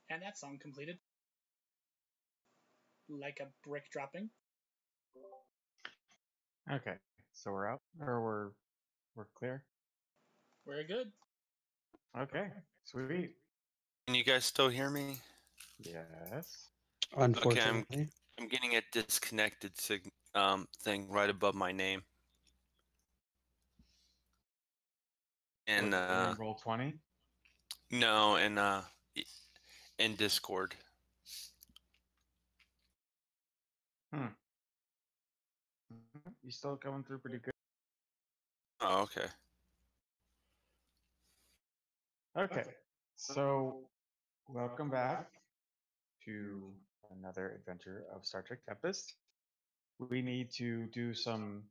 And that song completed. Like a brick dropping. Okay, so we're out, or we're clear. We're good. Okay, sweet. Can you guys still hear me? Yes. Unfortunately. Okay, I'm getting a disconnected thing right above my name. And roll 20. no, and in Discord. You still coming through pretty good. Oh, okay. Okay, so welcome back to another adventure of Star Trek Tempest. We need to do some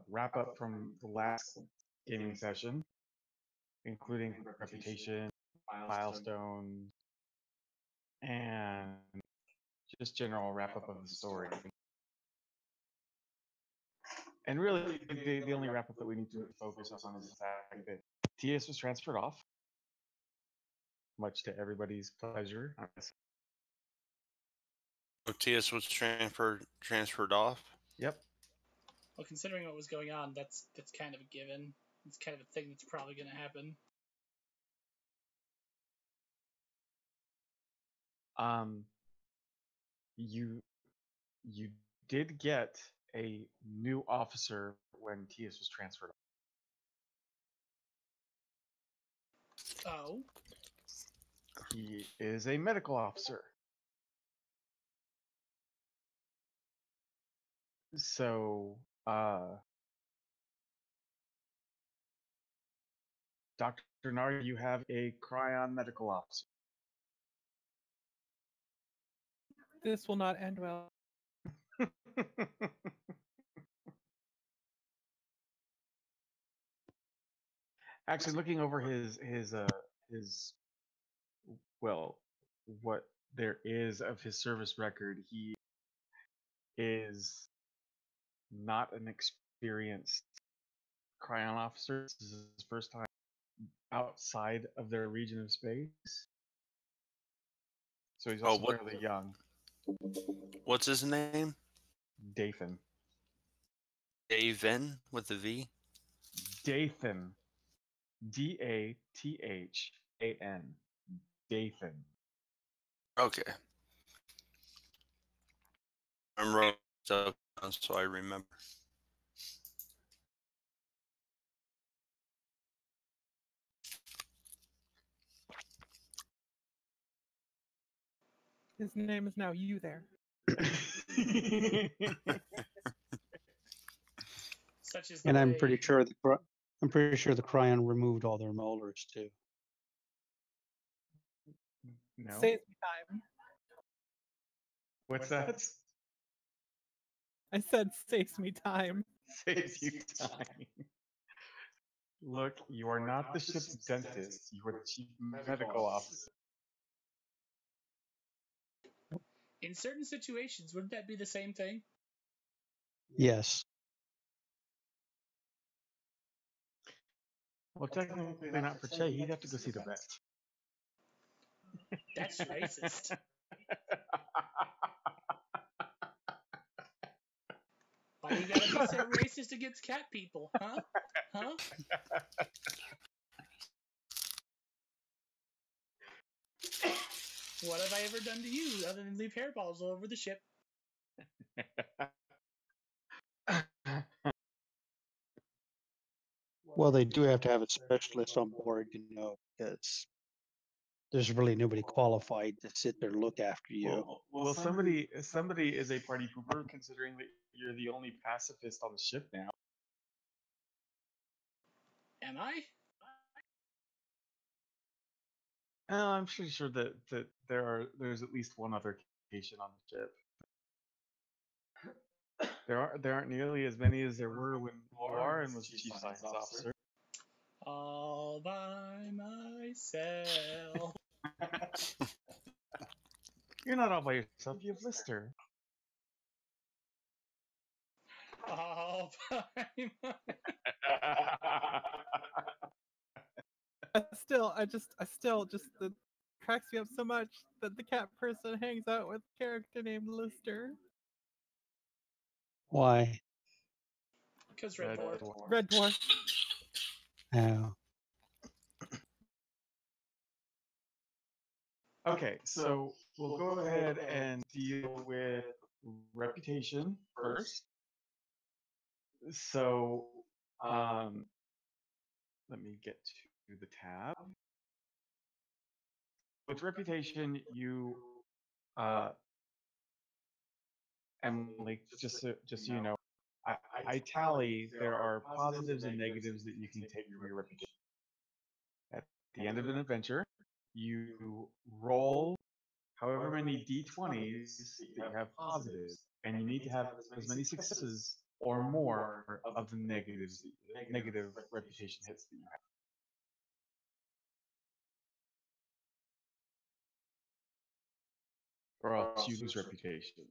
wrap up from the last gaming session, including reputation, milestone, and just general wrap up of the story. And really, the only wrap up that we need to focus on is the fact that TS was transferred off, much to everybody's pleasure. OTS was transferred off. Yep. Well, considering what was going on, that's kind of a given. It's kind of a thing that's probably going to happen. You did get a new officer when TS was transferred off. Oh. He is a medical officer. So, Dr. Nard, you have a Cryon medical officer. This will not end well. Actually, looking over his well, what there is of his service record, he is not an experienced Cryon officer. This is his first time outside of their region of space. So he's also fairly young. What's his name? Dathan. Daven with a V? Dathan. Dathan. Dathan. Okay. I'm writing stuff down so I remember. His name is now You There. Such as and I'm pretty sure the Cryon removed all their molars too. No. Saves me time. What's that? I said saves me time. Saves you time. Look, you are not the ship's dentist. You are the chief medical officer. In certain situations, wouldn't that be the same thing? Yes. Well, technically not for Che. He'd have to go see the vet. That's racist. Why you gotta be so racist against cat people, huh? Huh? What have I ever done to you other than leave hairballs all over the ship? Well, they do have to have a specialist on board, because there's really nobody qualified to sit there and look after you. Well, somebody is a party pooper, considering that you're the only pacifist on the ship now. Am I? I'm pretty sure that there's at least one other Cation on the ship. There aren't nearly as many as there were when Lauren was chief science officer. All by myself. You're not all by yourself. You have Lister. All by myself. that cracks me up so much that the cat person hangs out with a character named Lister. Why? Because Red Red Dwarf. Dwarf. Red Dwarf. Oh. Okay, so we'll go ahead and deal with reputation first. So, let me get to the tab. With reputation, you, Emily, just so you know, I tally there are positives and negatives that you can take from your reputation. At the end of an adventure, you roll however many d20s that you have positives, and you need to have as many successes or more of the negatives, negative reputation hits that you have. Or else you lose reputation.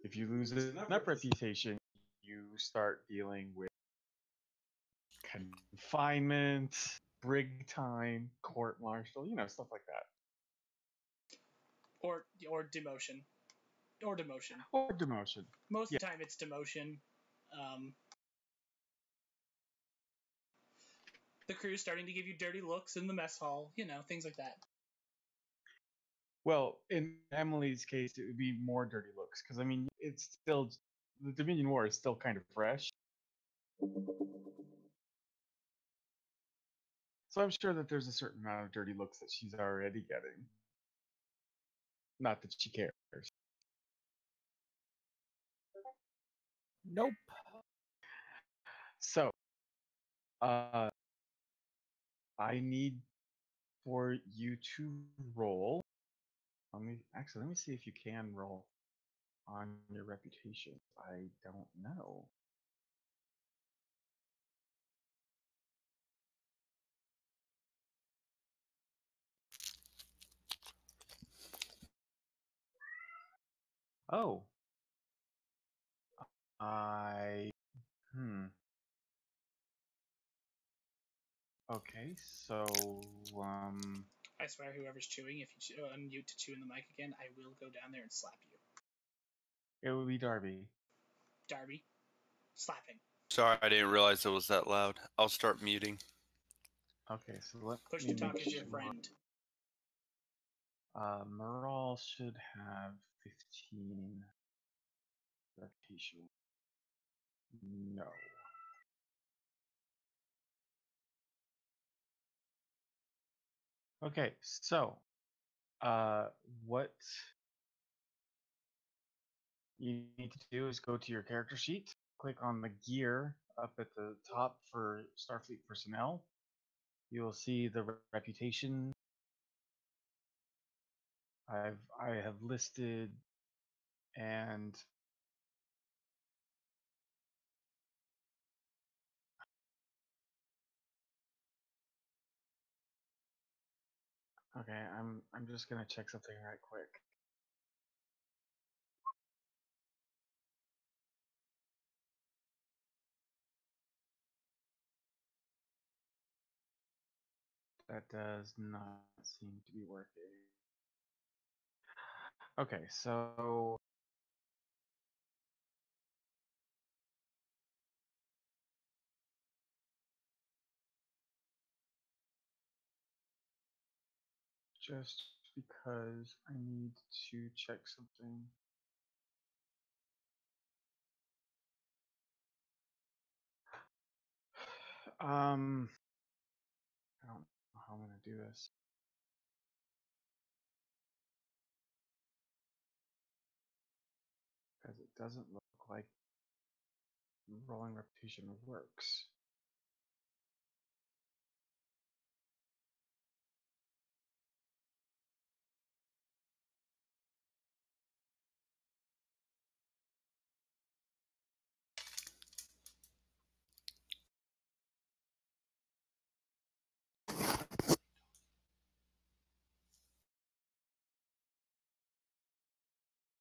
If you lose enough reputation, you start dealing with confinement, brig time, court martial, stuff like that. Or demotion. Or demotion. Or demotion. Most of the time it's demotion. The crew's starting to give you dirty looks in the mess hall, things like that. Well, in Emily's case, it would be more dirty looks, because, it's still, the Dominion War is still kind of fresh. So I'm sure that there's a certain amount of dirty looks that she's already getting. Not that she cares. Nope. So, I need for you to roll. Let me see if you can roll on your reputation. I don't know. Oh. Okay, so, I swear, whoever's chewing, if you unmute to chew in the mic again, I will go down there and slap you. it would be Darby. Darby, slapping. Sorry, I didn't realize it was that loud. I'll start muting. Okay, so let Push me to talk make is your sure. friend. Merle should have 15 reputation. No. Okay, so what you need to do is go to your character sheet, click on the gear up at the top for Starfleet personnel. You'll see the reputation. I have listed and okay, I'm just gonna check something right quick. That does not seem to be working. Okay, so just because I need to check something. I don't know how I'm gonna do this. Because it doesn't look like rolling reputation works.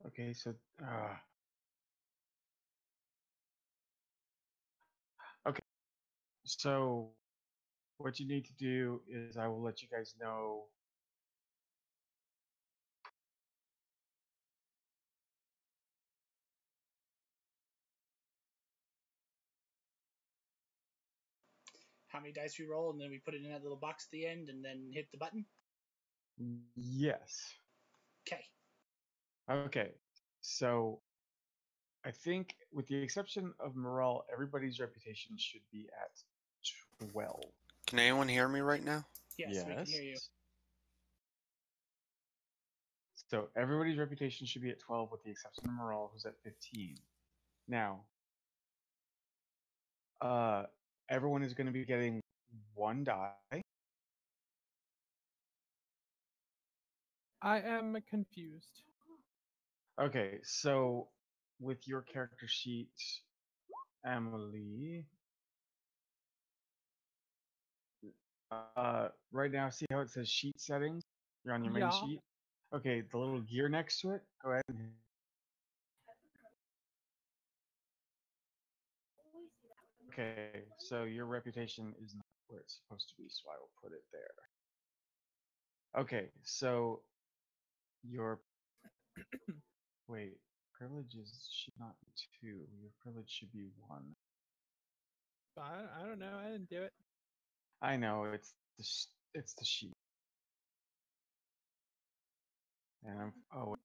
Okay, so okay, so what you need to do is I will let you guys know. How many dice we roll, and then we put it in that little box at the end, and then hit the button. Yes. Okay. Okay. So I think, with the exception of morale, everybody's reputation should be at 12. Can anyone hear me right now? Yes, we can hear you. So everybody's reputation should be at 12, with the exception of morale, who's at 15. Now, everyone is going to be getting 1 die. I am confused. Okay, so with your character sheet, Emily, right now, see how it says sheet settings? You're on your main Yeah. sheet. Okay, the little gear next to it. Go ahead and okay, so your reputation is not where it's supposed to be, so I will put it there. Okay, so your wait, privileges should not be 2. Your privilege should be 1. I don't know. I didn't do it. I know it's the sheet. And oh,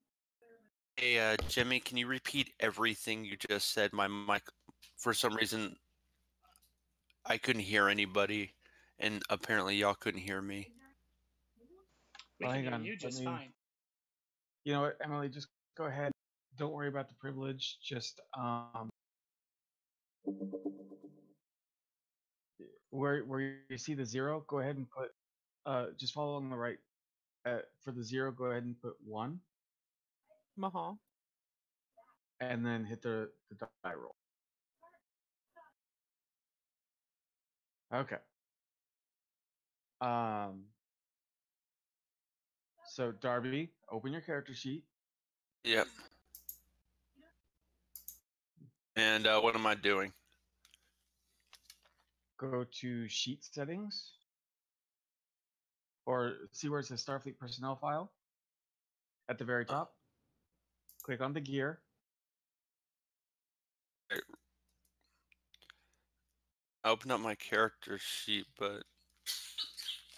Hey, Jimmy, can you repeat everything you just said? My mic, for some reason, I couldn't hear anybody, and apparently y'all couldn't hear me. We can hear you just fine. You know what, Emily? Just go ahead. Don't worry about the privilege. Just where you see the 0, go ahead and put just follow on the right. For the 0, go ahead and put 1, and then hit the die roll. Okay. So Darby, open your character sheet. Yep. And what am I doing? Go to sheet settings, or see where it says Starfleet personnel file at the very top. Click on the gear. I opened up my character sheet, but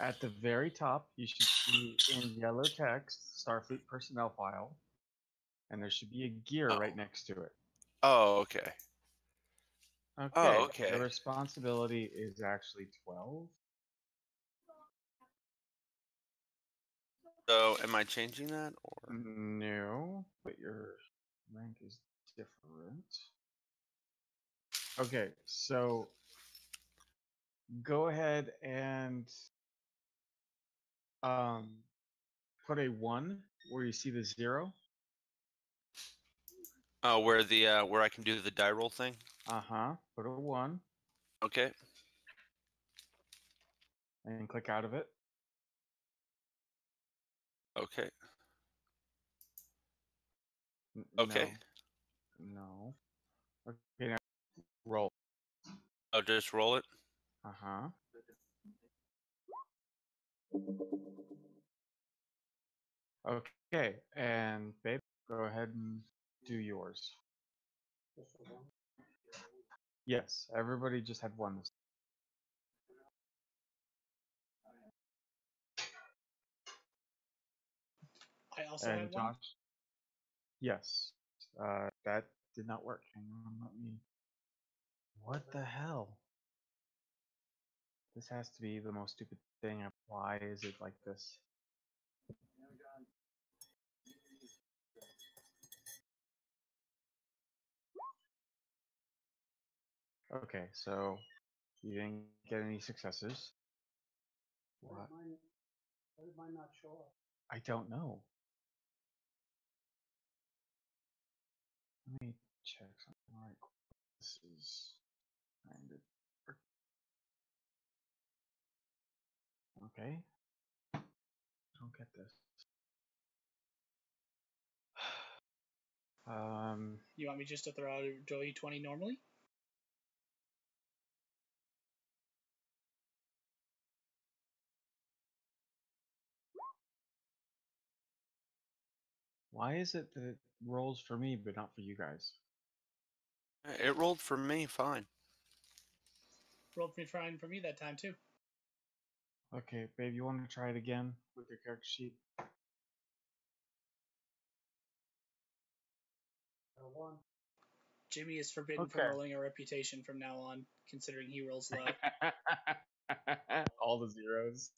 At the very top, you should see in yellow text Starfleet personnel file, and there should be a gear right next to it. oh, okay. Okay. Oh, okay. The responsibility is actually 12. So, am I changing that, or? No, but your rank is different. Okay, so go ahead and put a 1 where you see the 0. Oh, where I can do the die roll thing? Put a 1. Okay. And click out of it. Okay. Okay. No. Okay, now roll. Oh, just roll it? Okay, and babe, go ahead and do yours. Yes, everybody just had 1 this I also had 1. Josh? Yes. That did not work. Hang on, let me. What the hell? This has to be the most stupid thing. Why is it like this? Okay, so you didn't get any successes. What? Why did mine not show up? I don't know. Let me check something right quick. This is kind of okay. Don't get this. You want me just to throw out a Joey 20 normally? Why is it that it rolls for me but not for you guys? It rolled for me fine. Rolled me fine for me that time too. Okay, babe, you want to try it again with your character sheet? Jimmy is forbidden from Okay. rolling a reputation from now on, considering he rolls low. All the zeros.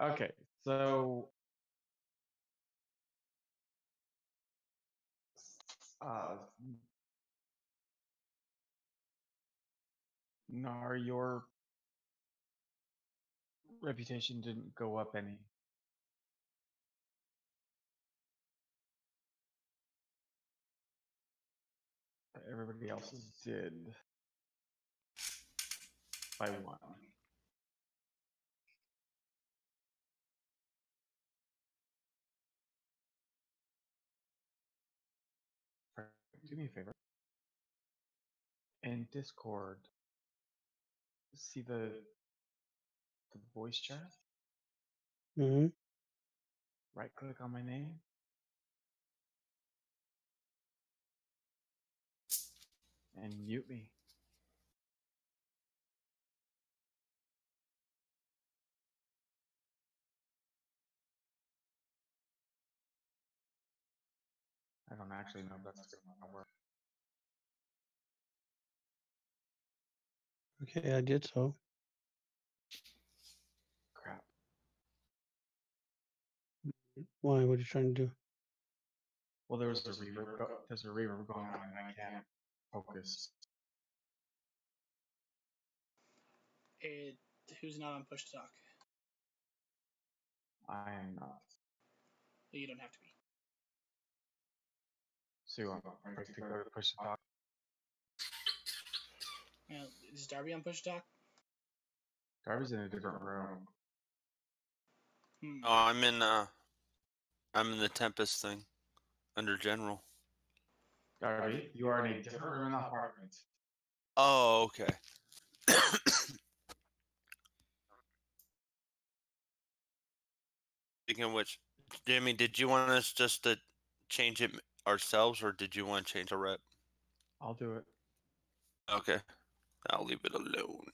Okay, so Nar, your reputation didn't go up any. Everybody else's did by 1. Do me a favor. In Discord, see the voice chat? Mm-hmm. Right click on my name. And mute me. I don't actually know if that's gonna work. Okay, I did so. Crap. Why? What are you trying to do? Well, there's a reverb. There's a reverb going on, and I can't focus. Who's not on push to talk? I am not. Well, you don't have to be. Sue, I'm afraid to go to push to talk. Is Darby on push to talk? Darby's in a different room. Oh, I'm in the Tempest thing under general. Darby, you are in a different room in the apartment. Oh, okay. Speaking of which, Jimmy, did you want us just to change it ourselves, or did you want to change a rep? I'll do it. Okay, I'll leave it alone.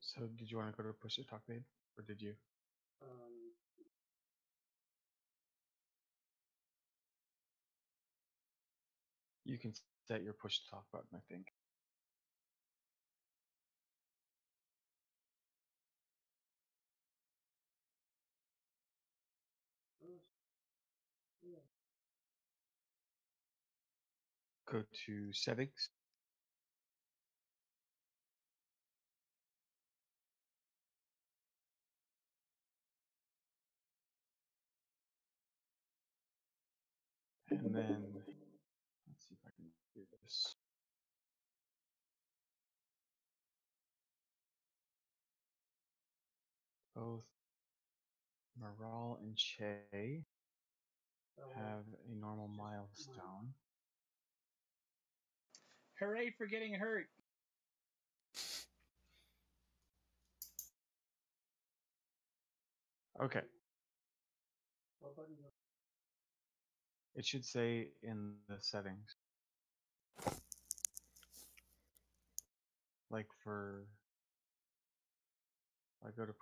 So, did you want to go to push to talk, babe, or did you? You can set your push to talk button, I think. Go to settings. And then, let's see if I can do this. Both Maral and Che have a normal milestone. Hooray for getting hurt! Okay. It should say in the settings. Like for, I go to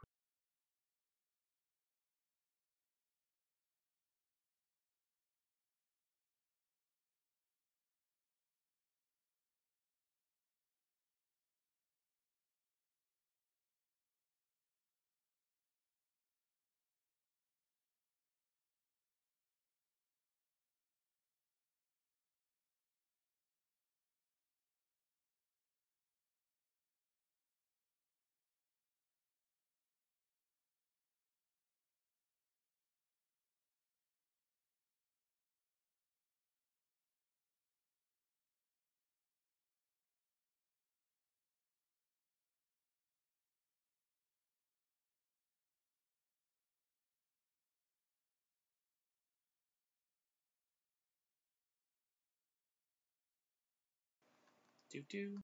Do.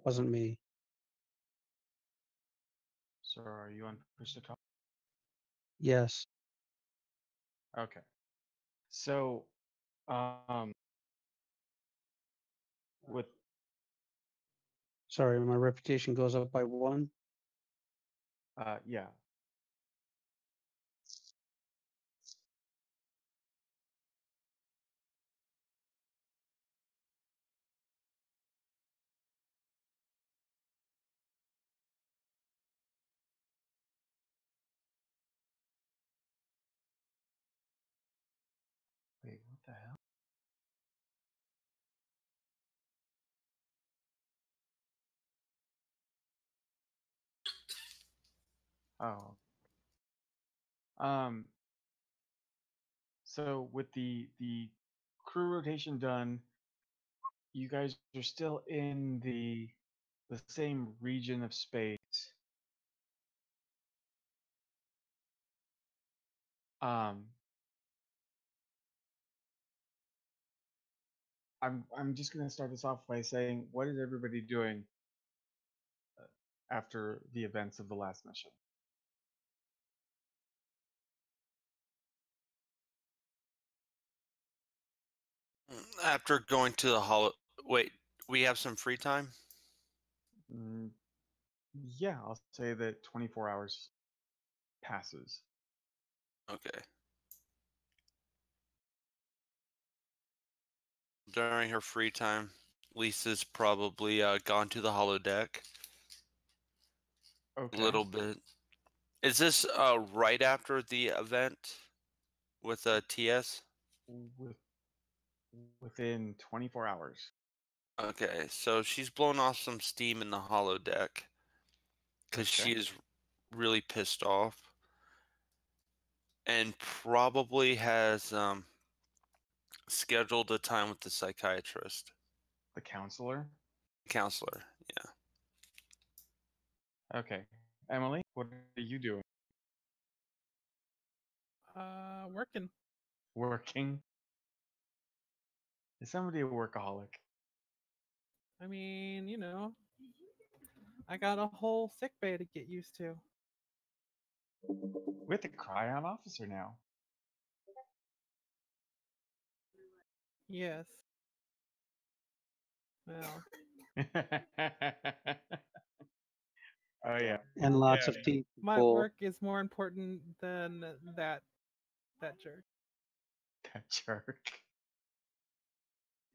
Wasn't me. So are you on push to talk? Yes. Okay. So, with Sorry, my reputation goes up by 1. yeah. Wait, what the hell? Oh. So with the crew rotation done, you guys are still in the same region of space. Um, I'm just gonna start this off by saying, what is everybody doing after the events of the last mission? After going to the holo, wait, we have some free time. Mm, yeah, I'll say that 24 hours passes. Okay. During her free time, Lisa's probably gone to the holodeck a Okay. little bit. Is this right after the event with TS? With, within 24 hours. Okay, so she's blown off some steam in the holodeck because Okay. she is really pissed off and probably has scheduled a time with the psychiatrist, The counselor. counselor. Yeah. Okay. Emily, what are you doing? Working. Working? Is somebody a workaholic? I mean, you know, I got a whole sick bay to get used to. With a cryon officer now. Yes. Well, Oh yeah. And lots Yeah. of teeth. my work is more important than that jerk. That jerk.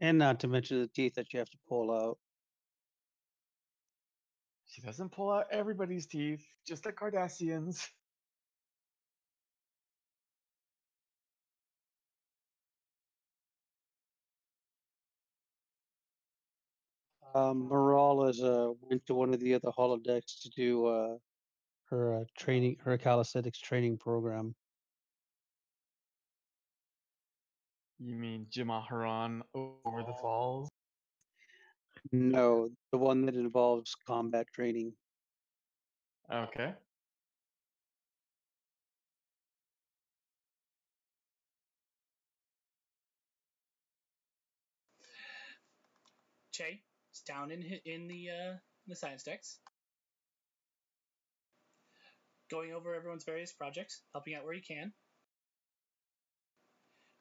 And not to mention the teeth that you have to pull out. She doesn't pull out everybody's teeth, just the Cardassians. Morales went to one of the other holodecks to do her training, her calisthenics training program. You mean Jimaharan over the falls? No, the one that involves combat training. Okay. Che is down in the science decks, going over everyone's various projects, helping out where he can,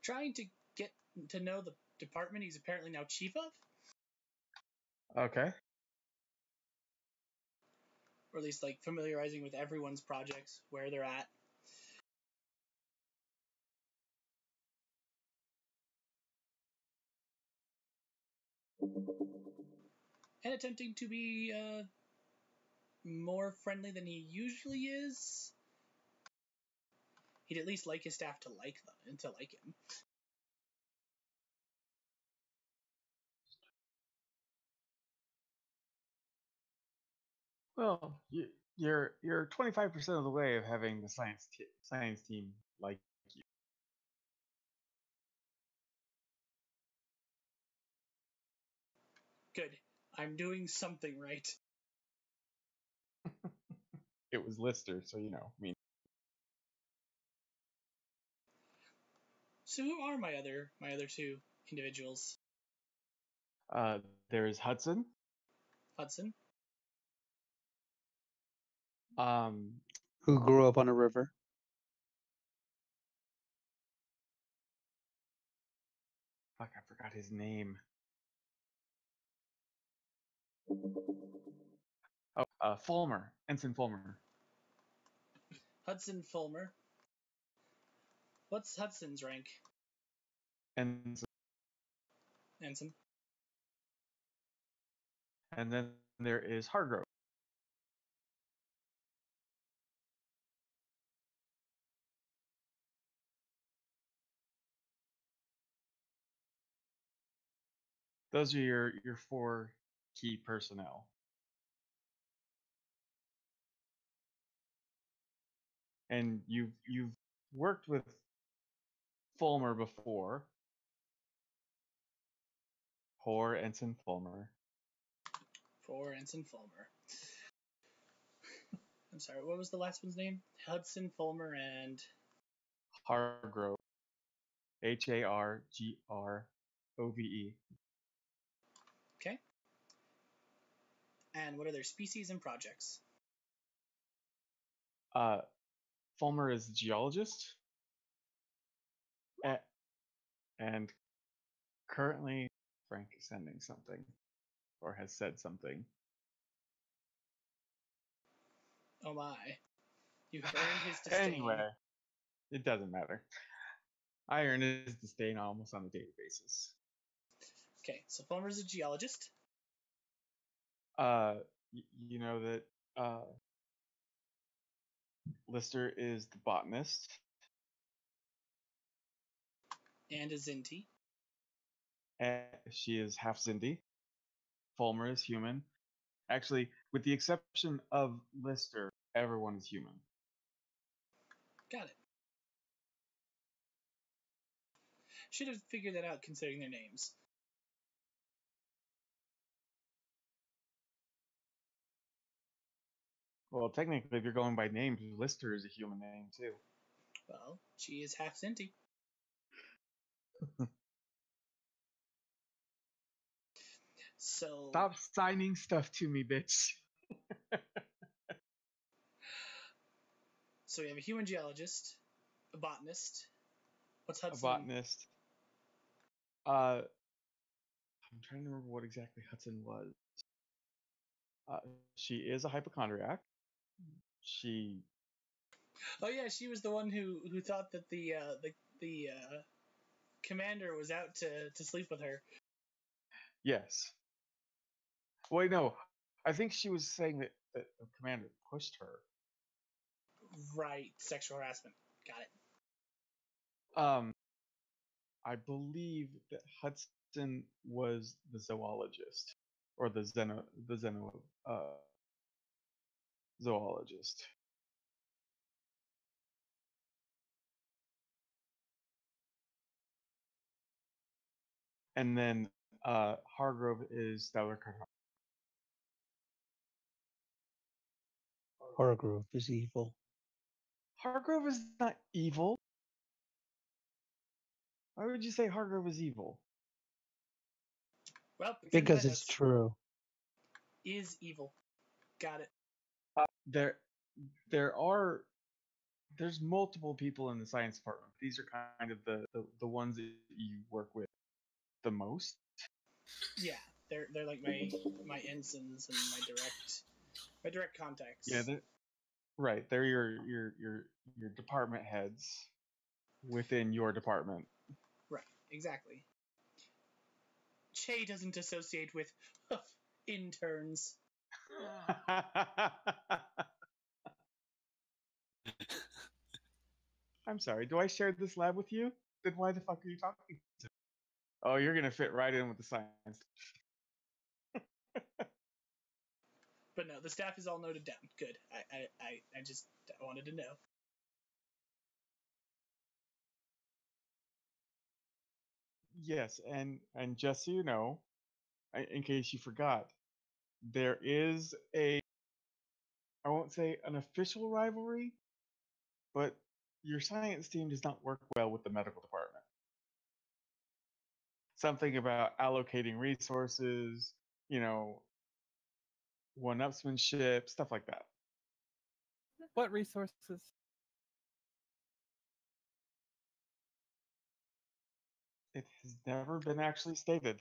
trying to get to know the department he's apparently now chief of, Okay. or at least like familiarizing with everyone's projects, where they're at. And attempting to be more friendly than he usually is. He'd at least like his staff to like them and to like him. Well, you're 25% of the way of having the science team like you. Good. I'm doing something right. It was Lister, so you know. I mean, So who are my other two individuals? There is Hudson. Hudson. Who grew up on a river? Fuck, I forgot his name. Oh, Fulmer. Ensign Fulmer. Hudson Fulmer. What's Hudson's rank? Ensign. Ensign. And then there is Hargrove. Those are your 4 key personnel. And you've worked with Fulmer before. Poor Ensign Fulmer. For Ensign Fulmer. I'm sorry, what was the last one's name? Hudson Fulmer and Hargrove. Hargrove. Okay. And what are their species and projects? Fulmer is a geologist. And currently Frank is sending something. Or has said something. Oh my. You've earned his disdain. Anyway, it doesn't matter. I earn his disdain almost on a daily basis. Okay, so Fulmer's a geologist. You know that Lister is the botanist. And a Zinti. And she is half Zindi. Fulmer is human. Actually, with the exception of Lister, everyone is human. Got it. Should have figured that out considering their names. Well, technically, if you're going by names, Lister is a human name too. Well, she is half Zinti. So Stop signing stuff to me, bitch. So we have a human geologist, a botanist. What's A Hudson? botanist. I'm trying to remember what exactly Hudson was. She is a hypochondriac. She. Oh yeah, she was the one who thought that the commander was out to sleep with her. Yes. Wait, no. I think she was saying that the commander pushed her. Right, sexual harassment. Got it. I believe that Hudson was the zoologist, or the zoologist. And then Hargrove is Stellar Cartographer. Hargrove is evil. Hargrove is not evil. Why would you say Hargrove is evil? Well, Because it's true. Is evil. Got it. There's multiple people in the science department. Direct are kind of the ones that you work with the most. Yeah, they're like my ensigns and my direct contacts. Yeah, right. They're your department heads within your department. Right, exactly. Che doesn't associate with interns. I'm sorry. Do I share this lab with you? Then why the fuck are you talking to me? Oh, you're gonna fit right in with the science. But no, the staff is all noted down. Good. I just wanted to know. Yes, and just so you know, in case you forgot, there is I won't say an official rivalry, but your science team does not work well with the medical department. something about allocating resources, one-upsmanship, stuff like that. What resources? It has never been actually stated.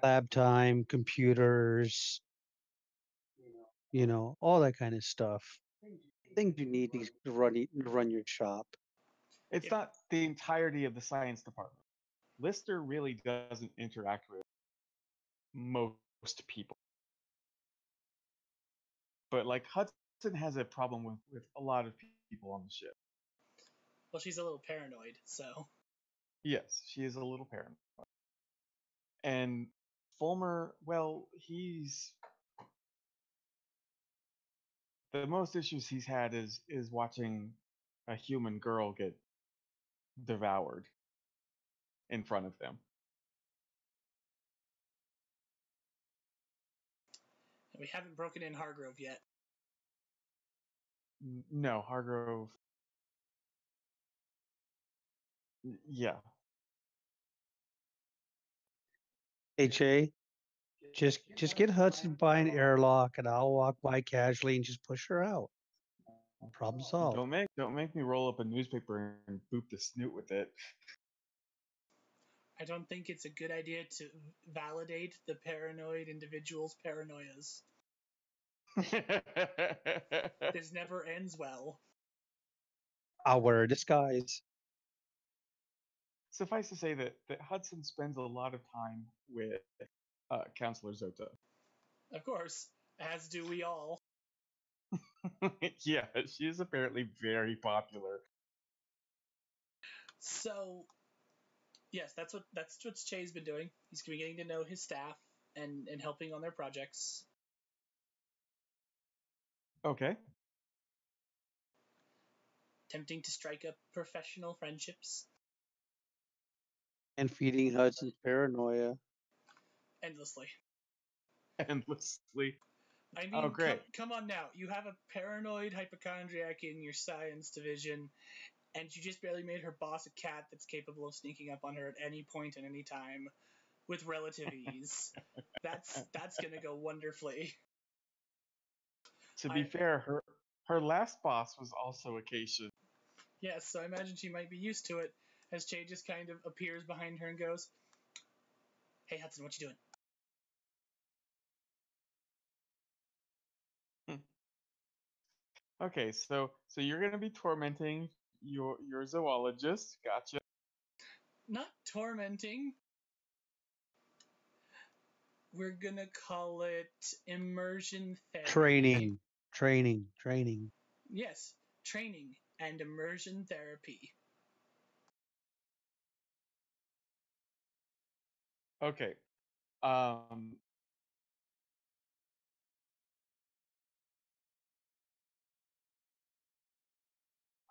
Lab time, computers, all that kind of stuff. Things you need to run your shop. It's not the entirety of the science department. Lister really doesn't interact with most people. But like Hudson has a problem with a lot of people on the ship. Well, she's a little paranoid, so. Yes, she is a little paranoid. And Fulmer, well, the most issues he's had is watching a human girl get devoured in front of them. And we haven't broken in Hargrove yet. No, Hargrove. Yeah. HA, just get Hudson by an airlock, and I'll walk by casually and just push her out. Problem solved. Don't make me roll up a newspaper and boop the snoot with it. I don't think it's a good idea to validate the paranoid individual's paranoias. This never ends well. I'll wear a disguise. Suffice to say that Hudson spends a lot of time with Counselor Zota. Of course, as do we all. Yeah, she is apparently very popular. So, yes, that's what Che's been doing. He's been getting to know his staff and helping on their projects. Okay. Attempting to strike up professional friendships. And feeding Hudson's paranoia. Endlessly. Endlessly. I mean, oh, great. Come on now. You have a paranoid hypochondriac in your science division, and you just barely made her boss a cat that's capable of sneaking up on her at any point and any time with relative ease. That's gonna go wonderfully. To be fair, her last boss was also a Cation. Yes, so I imagine she might be used to it, as Che just kind of appears behind her and goes, "Hey Hudson, what you doing?" Okay, so you're gonna be tormenting your zoologist. Gotcha. Not tormenting. We're gonna call it immersion therapy. Training. Yes, training and immersion therapy. Okay.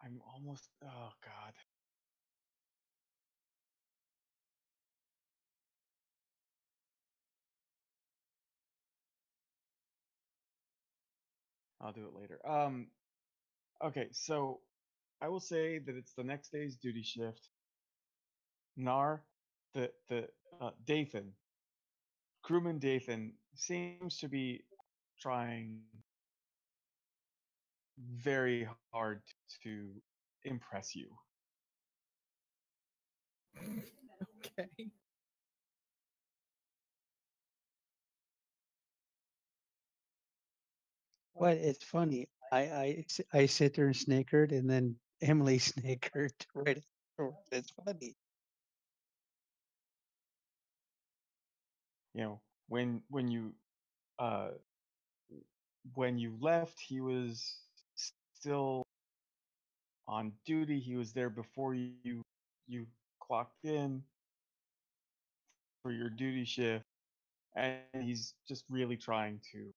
I'm almost. Oh God. I'll do it later. Okay, so I will say that it's the next day's duty shift. Nar, the Dathan, crewman Dathan seems to be trying very hard to impress you. Okay. But it's funny. I sit there and snickered, and then Emily snickered right afterwards. It's funny. When you left, he was still on duty. He was there before you clocked in for your duty shift, and he's just really trying to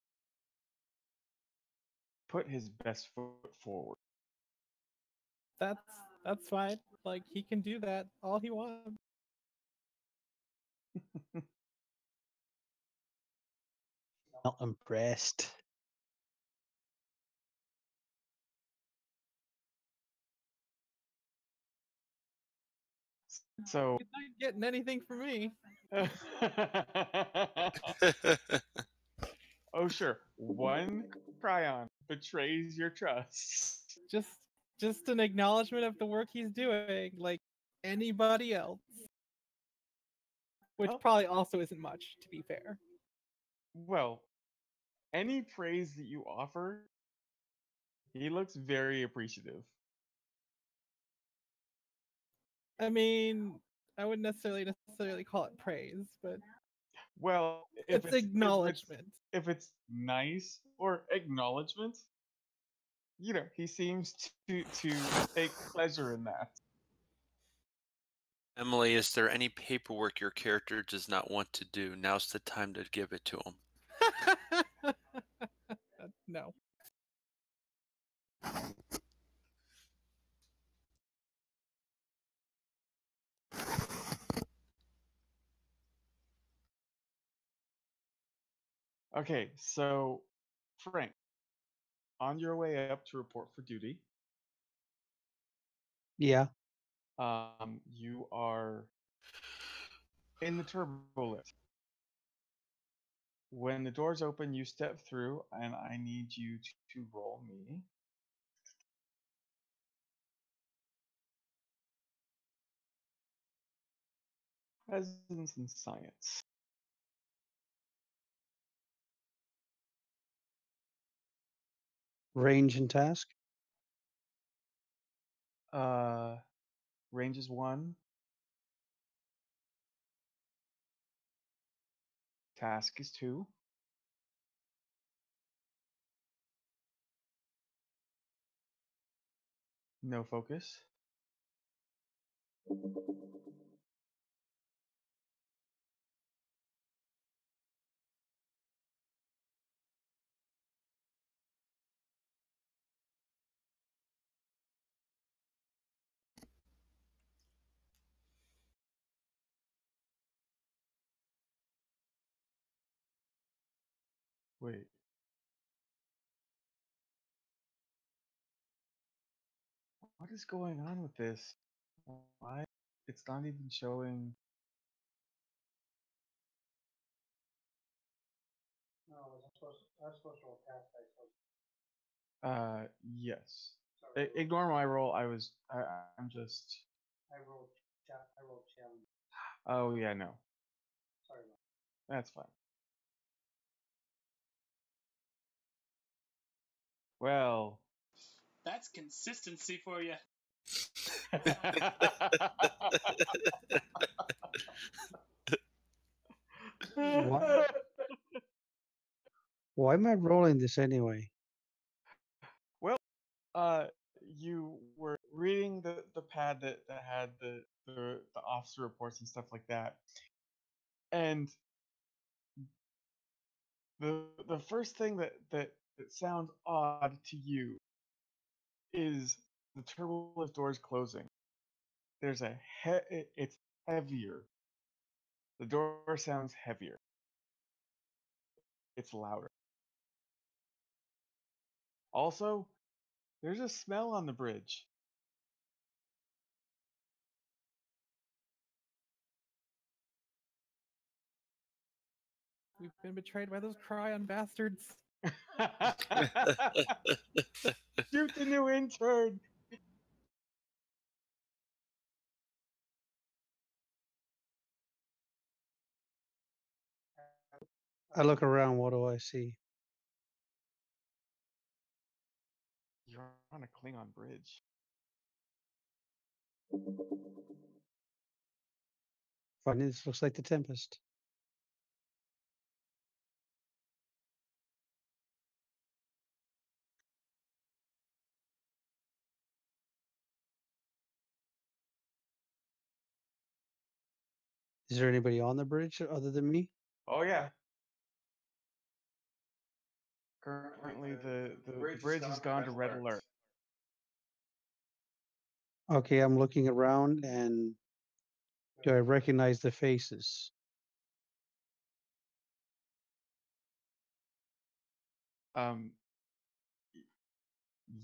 put his best foot forward. That's fine. Like, he can do that all he wants. Not impressed. So He's not getting anything from me. oh sure, one Cryon betrays your trust. Just an acknowledgement of the work he's doing, like anybody else. Which Oh. probably also isn't much, to be fair. Well, any praise that you offer, he looks very appreciative. I mean, I wouldn't necessarily call it praise, but Well, it's acknowledgement. If it's nice or acknowledgement, you know, he seems to take pleasure in that. Emily, is there any paperwork your character does not want to do? Now's the time to give it to him. No. Okay, so Frank, on your way up to report for duty, Yeah. you are in the turbo lift. When the doors open, you step through, and I need you to roll me. Presence and science. Range and task. Range is 1. Task is 2. No focus. Wait. What is going on with this? Why? It's not even showing. No, I'm supposed to roll task dice. Yes. Ignore my roll. I'm just. I rolled challenge. Oh yeah, no. Sorry. That's fine. Well. That's consistency for you. What? Why am I rolling this anyway? Well, you were reading the pad that had the officer reports and stuff like that, and the first thing that sounds odd to you is the turbo lift doors closing. There's it's heavier. The door sounds heavier. It's louder. Also, there's a smell on the bridge. We've been betrayed by those Cryon bastards. Shoot the new intern. I look around. What do I see? You're on a Klingon bridge. Funny, this looks like the Tempest. Is there anybody on the bridge other than me? Oh yeah. Currently, the bridge has gone to red alert. Okay, I'm looking around, and do I recognize the faces?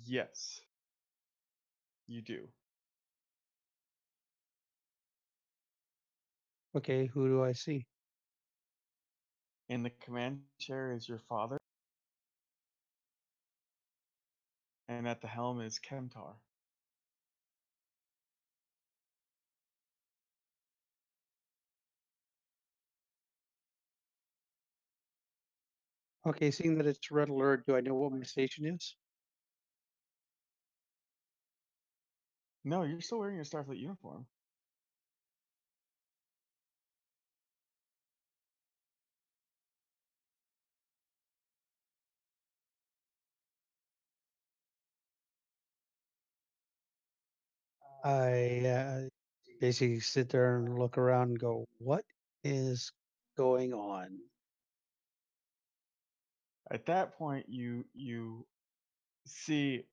Yes, you do. Okay, who do I see? In the command chair is your father, and at the helm is Kemtar. Okay, seeing that it's red alert, do I know what my station is? No, you're still wearing your Starfleet uniform. I basically sit there and look around and go, what is going on? At that point, you see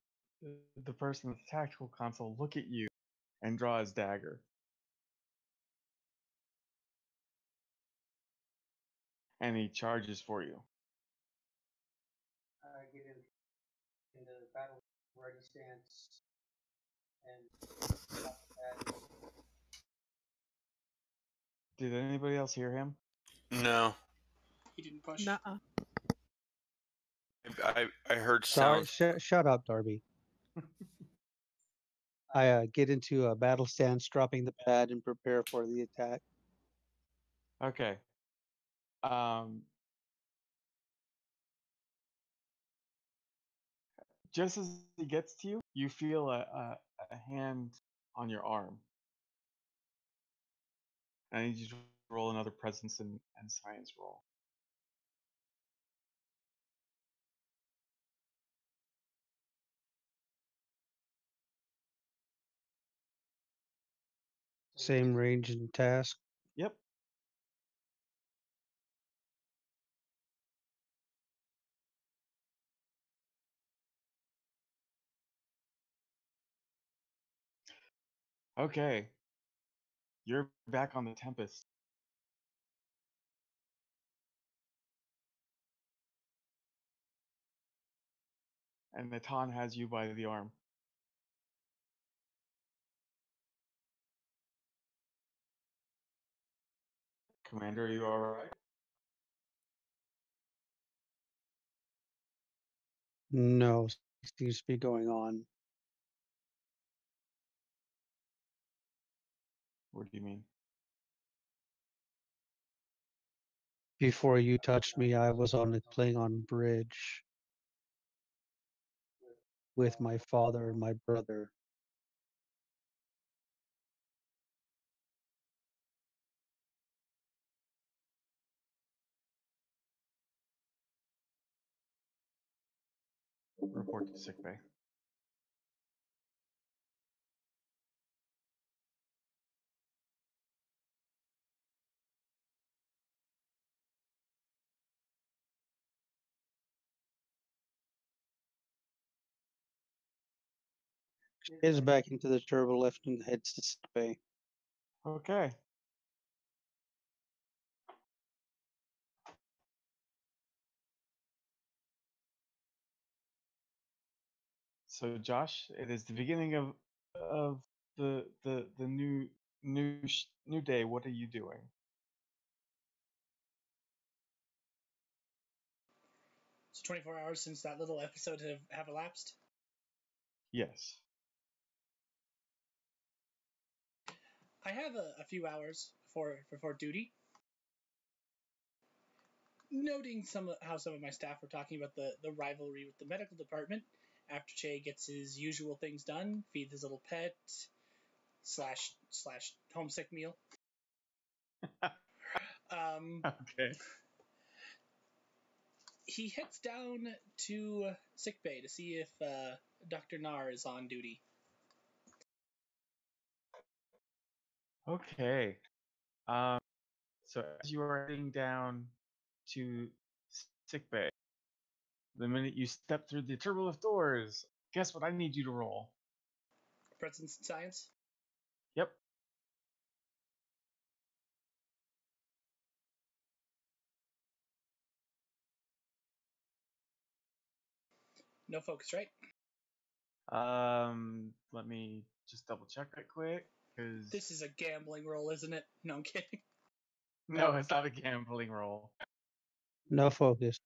the person at the tactical console look at you and draw his dagger. And he charges for you. I get in the battle ready stance and Did anybody else hear him? No, He didn't push. Nuh-uh. I heard sorry, sounds. shut up, Darby. I get into a battle stance, dropping the pad, and prepare for the attack. Okay. Just as he gets to you, you feel a hand on your arm. I need you to roll another presence and science roll. Same range and task. Yep. Okay. You're back on the Tempest. And Natan has you by the arm. Commander, are you alright? No, seems to be going on. What do you mean? Before you touched me, I was on the Klingon bridge with my father and my brother. Report to sickbay. Heads back into the turbo lift and heads to sick bay. Okay. So Josh, it is the beginning of the new day. What are you doing? So 24 hours since that little episode have elapsed. Yes. I have a few hours before duty. Noting how some of my staff were talking about the rivalry with the medical department, after Che gets his usual things done, feed his little pet, slash homesick meal. Okay. He heads down to sickbay to see if Dr. Nar is on duty. Okay. So as you are heading down to sickbay, the minute you step through the turbolift doors, guess what I need you to roll? Presence and science. Yep. No focus, right? Let me just double check that quick, because This is a gambling roll, isn't it? No, I'm kidding. No, it's not a gambling roll. No focus.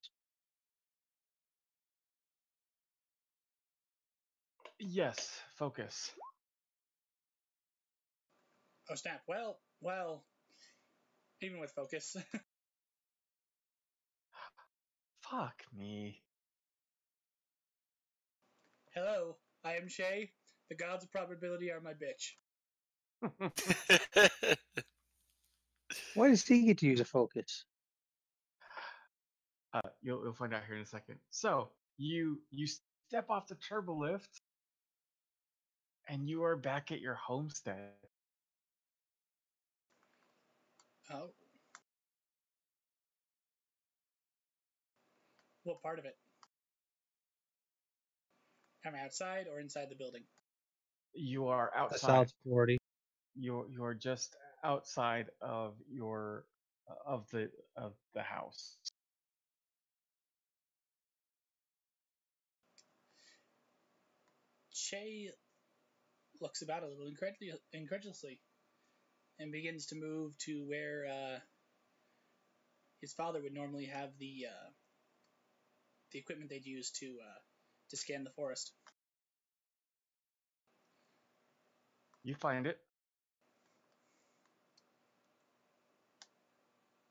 Yes, focus. Oh snap! Well, even with focus. Fuck me. Hello, I am Shay. The gods of probability are my bitch. Why does he get to use a focus? You'll find out here in a second. So you step off the turbo lift, and you are back at your homestead. Oh. What part of it? Am I outside or inside the building? You are The outside. South 40. You're just outside of your of the house. Che looks about a little incredulously and begins to move to where his father would normally have the equipment they'd use to scan the forest. You find it.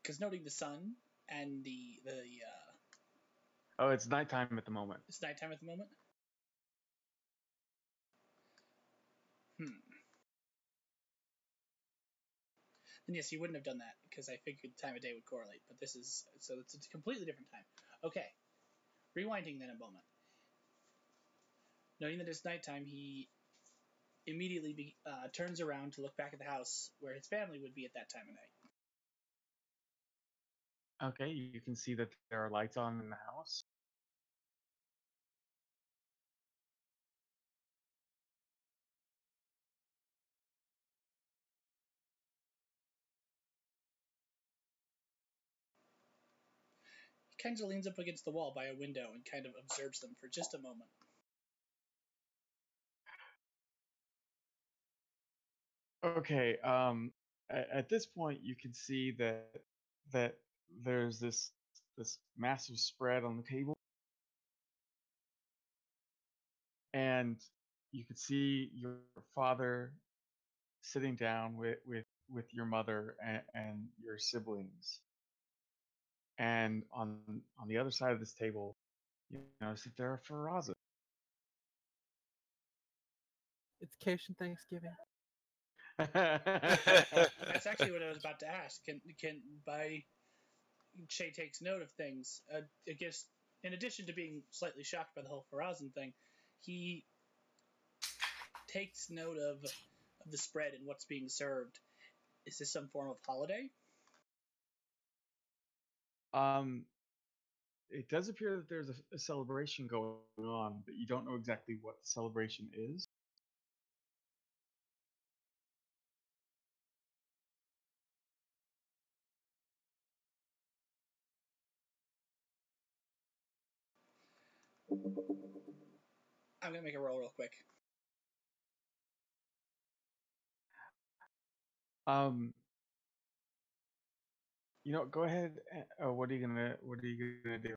Because noting the sun and the Oh, it's nighttime at the moment. it's nighttime at the moment. And yes, you wouldn't have done that because I figured the time of day would correlate. But this is so it's a completely different time. Okay, rewinding then a moment. Knowing that it's nighttime, he immediately turns around to look back at the house where his family would be at that time of night. Okay, you can see that there are lights on in the house. He kind of leans up against the wall by a window and kind of observes them for just a moment. Okay, at this point you can see that there's this massive spread on the table, and you can see your father sitting down with your mother and your siblings, and on the other side of this table you notice that there are Farazas. It's Cation Thanksgiving. That's actually what I was about to ask. Can by Shay takes note of things. I guess in addition to being slightly shocked by the whole Farazan thing, he takes note of the spread and what's being served. Is this some form of holiday? It does appear that there's a celebration going on, but you don't know exactly what the celebration is. I'm gonna make a roll real quick. Go ahead. What are you gonna do?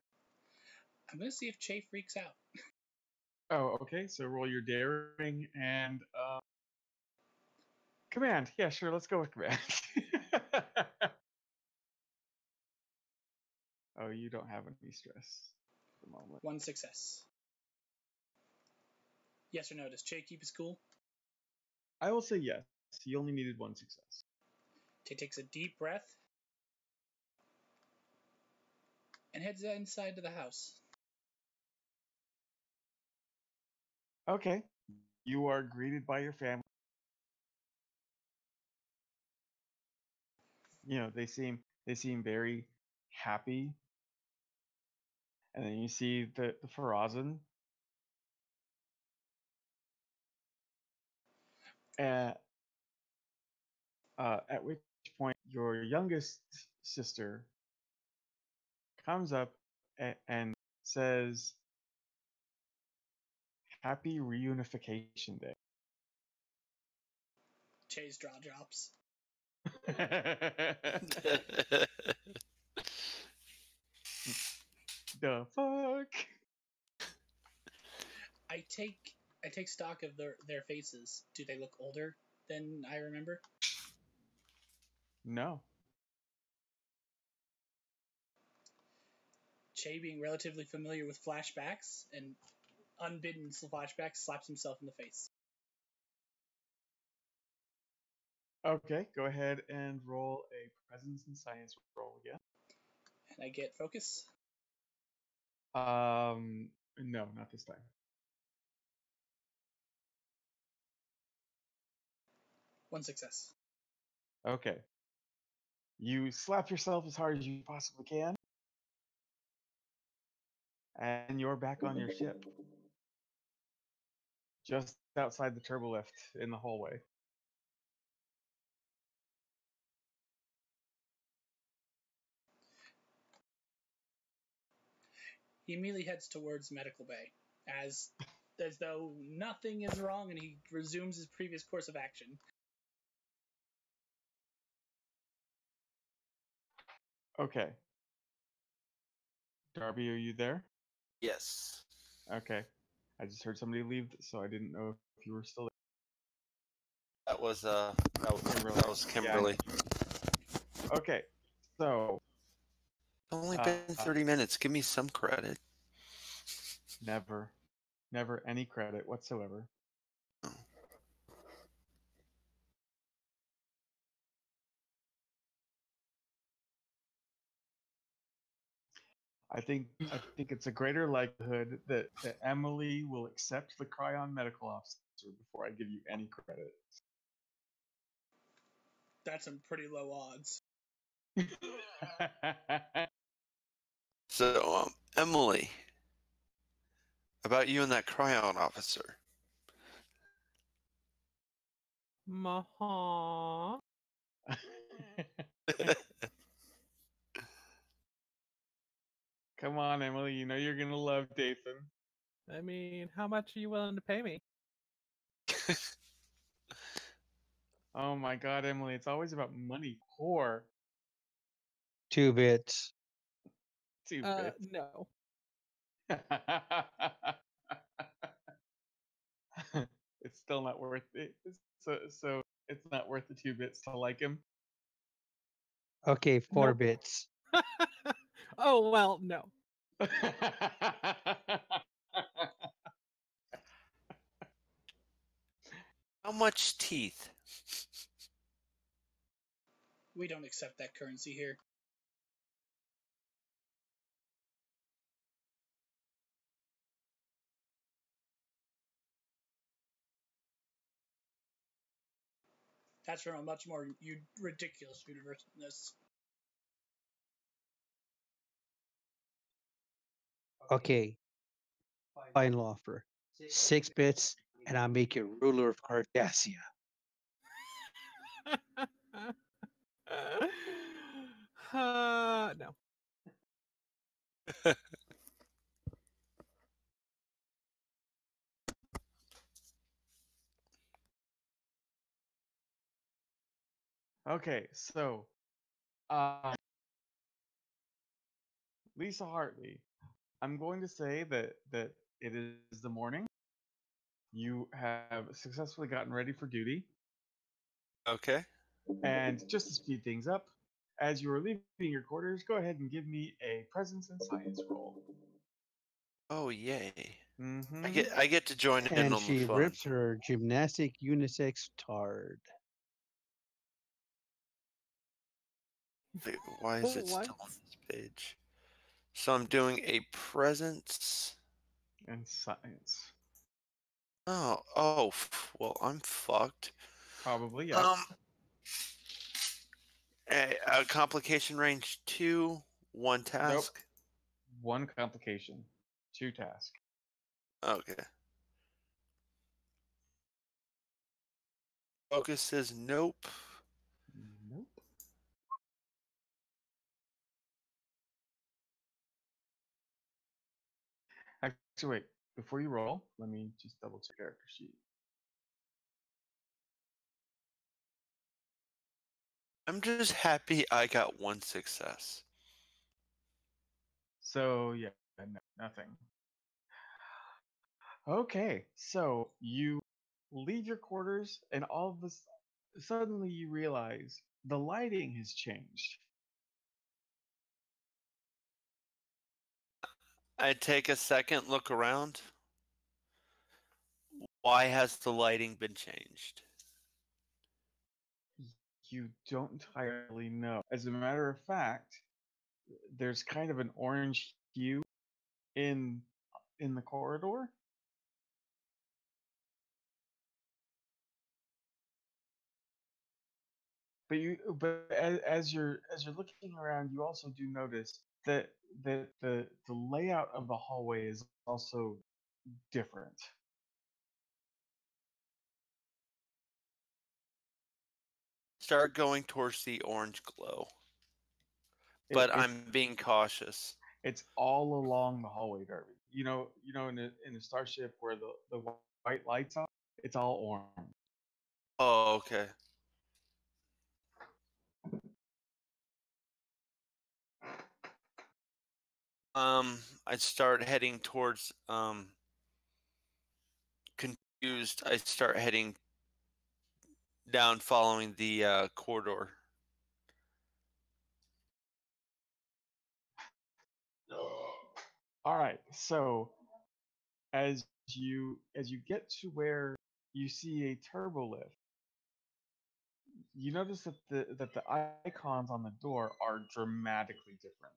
I'm gonna see if Che freaks out. Oh, okay. So roll your daring and command. Yeah, sure. Let's go with command. Oh, you don't have any stress at the moment. 1 success. Yes or no? Does Che keep his cool? I will say yes. He only needed 1 success. Che takes a deep breath and heads inside to the house. Okay. You are greeted by your family. They seem very happy. And then you see the Farazan. At which point your youngest sister comes up and says, "Happy Reunification Day." Che's jaw drops. The fuck? I take stock of their faces. Do they look older than I remember? No. Che, being relatively familiar with flashbacks and unbidden flashbacks, slaps himself in the face. Okay, go ahead and roll a presence and science roll again. And I get focus. No, not this time. One success. Okay. You slap yourself as hard as you possibly can, and you're back on your ship. Just outside the turbolift in the hallway. He immediately heads towards medical bay, as though nothing is wrong, and he resumes his previous course of action. Okay. Darby, are you there? Yes. Okay. I just heard somebody leave, so I didn't know if you were still there. That was Kimberly. Okay. So, It's only been 30 minutes. Give me some credit. never any credit whatsoever. Oh. I think it's a greater likelihood that Emily will accept the Cryon medical officer before I give you any credit. That's some pretty low odds. So, Emily, about you and that Cryon officer. Maha. Come on, Emily. You know you're gonna love Dathan. I mean, how much are you willing to pay me? Oh my God, Emily! It's always about money. Whore. 2 bits. 2 bits. No. It's still not worth it. So it's not worth the 2 bits to like him. Okay, 4 Nope. bits. Oh, well, no. How much teeth? We don't accept that currency here. That's from a much more ridiculous universe than this. Okay. Final offer. 6 bits, and I'll make you ruler of Cardassia. No. Okay, so Lisa Hartley, I'm going to say that it is the morning. You have successfully gotten ready for duty, Okay. and just to speed things up, as you are leaving your quarters, go ahead and give me a presence and science roll. Oh, yay. Mm-hmm. I get to join in And on she the fun. rips her gymnastic unisex tard. Wait, why is it What? still on this page? So I'm doing a presence. And science. Oh, well, I'm fucked. Probably, yes. A complication range 2, 1 task. Nope. 1 complication, 2 task. Okay. Focus says nope. Nope. Actually, wait. Before you roll, let me just double check character sheet. I'm just happy I got one success. So yeah, nothing. Okay, so you leave your quarters, and all of this suddenly you realize the lighting has changed. I take a second look around. Why has the lighting been changed? You don't entirely know. As a matter of fact, there's kind of an orange hue in the corridor. But as you're looking around, you also do notice that the layout of the hallway is also different. Start going towards the orange glow. It, But I'm being cautious. it's all along the hallway, Darby. In a starship where the white lights on, it's all orange. Oh, okay. I'd start heading towards confused. I start heading down following the corridor. All right, so as you get to where you see a turbo lift, you notice that the icons on the door are dramatically different.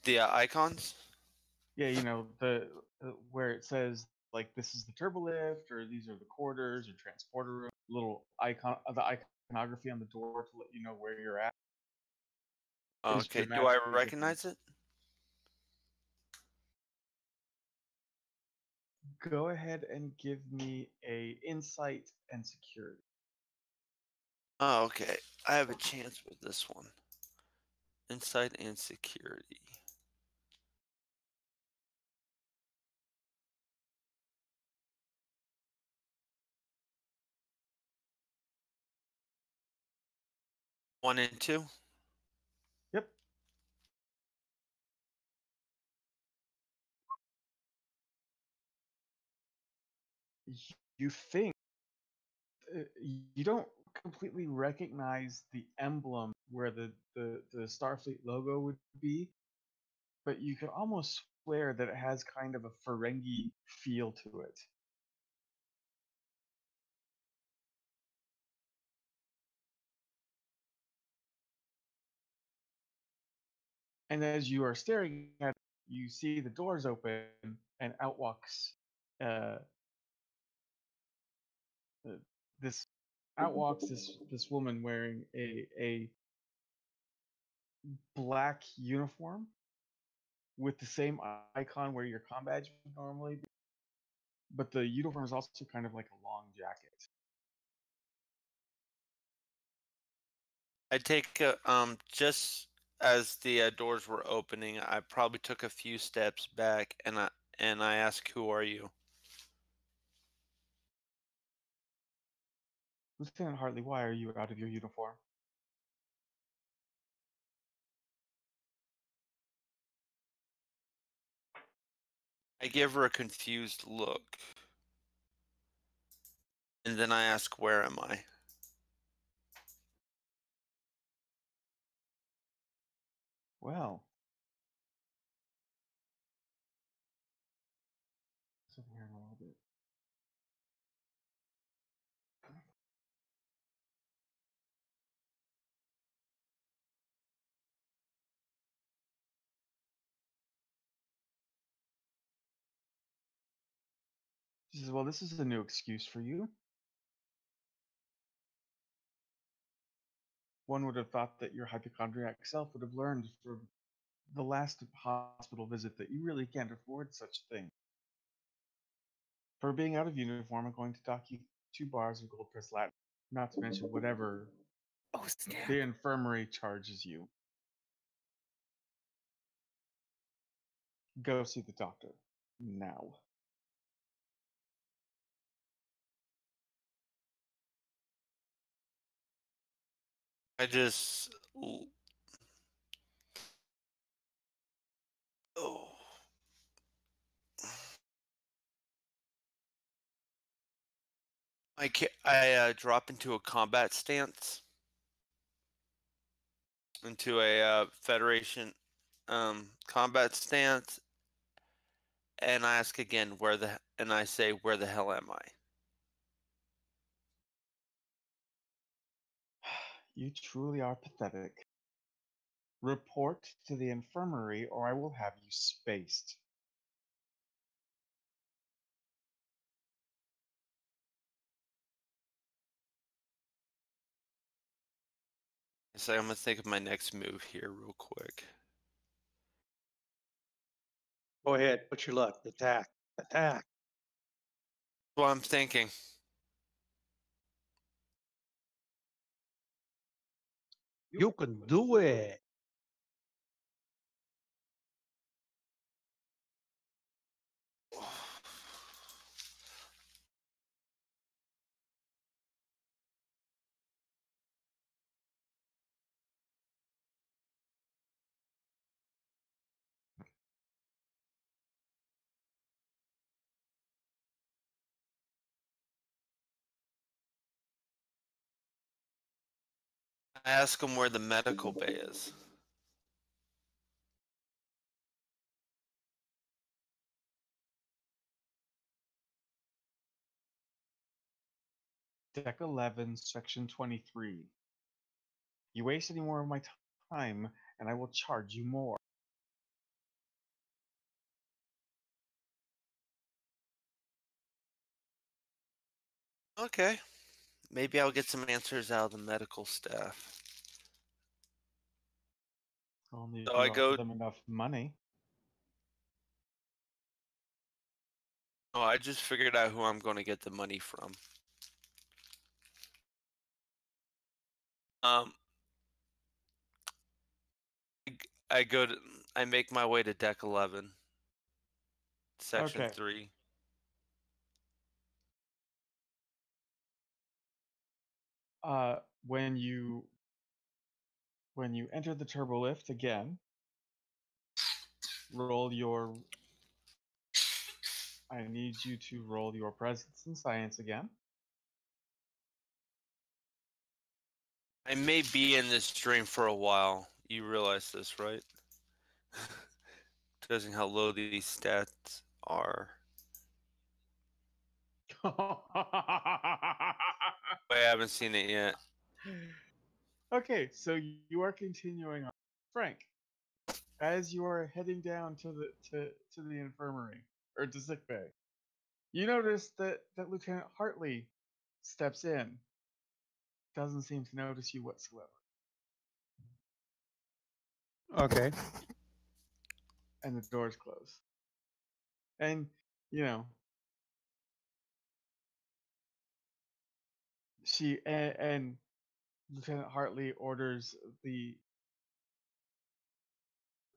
The icons? Yeah, the where it says like this is the turbo lift, or these are the quarters or transporter room. Little icon of the iconography on the door to let you know where you're at is Okay, do I dramatically different. recognize it? Go ahead and give me a insight and security. Oh, okay. I have a chance with this one. Insight and security. One and two. Yep. You think you don't completely recognize the emblem where the Starfleet logo would be, but you can almost swear that it has kind of a Ferengi feel to it. And as you are staring at it, you see the doors open and out walks uh, uh, this this woman wearing a black uniform with the same icon where your comm badge would normally be, but the uniform is also kind of like a long jacket. I take just as the doors were opening, I probably took a few steps back and I ask, "Who are you?" Lieutenant Hartley, why are you out of your uniform? I give her a confused look. And then I ask, "Where am I?" Well, over here in a little bit. She says, "Well, this is a new excuse for you. One would have thought that your hypochondriac self would have learned from the last hospital visit that you really can't afford such a thing. For being out of uniform, I'm going to dock you 2 bars of gold press Latin, not to mention whatever Oh snap! the infirmary charges you. Go see the doctor now." I just. Oh. I drop into a combat stance, into a Federation combat stance, and I ask again and I say, where the hell am I? You truly are pathetic. Report to the infirmary or I will have you spaced. So I'm gonna think of my next move here real quick. Go ahead, put your luck. Attack. Attack. Well, I'm thinking. You can do it. I ask him where the medical bay is. Deck 11, Section 23. You waste any more of my time, and I will charge you more. Okay. Maybe I'll get some answers out of the medical staff. Only if So you I offer go. them enough money. Oh, I just figured out who I'm going to get the money from. Um, I go to. I make my way to deck 11, section Okay. 3. When you enter the turbo lift again, roll your. I need you to roll your presence and science again. I may be in this stream for a while. You realize this, right? Judging how low these stats are. Wait, I haven't seen it yet. Okay, so you are continuing on. Frank, as you are heading down to the infirmary or to sick bay, you notice that Lieutenant Hartley steps in. Doesn't seem to notice you whatsoever. Okay. And the doors close. And you know, and Lieutenant Hartley orders the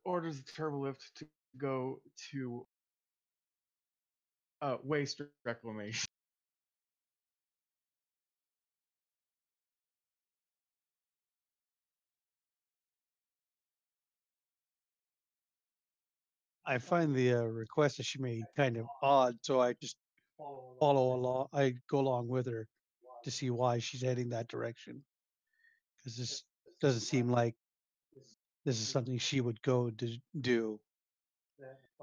turbolift to go to waste reclamation. I find the request that she made kind of odd, so I just follow along. I go along with her to see why she's heading that direction, because this doesn't seem like this is something she would go to do.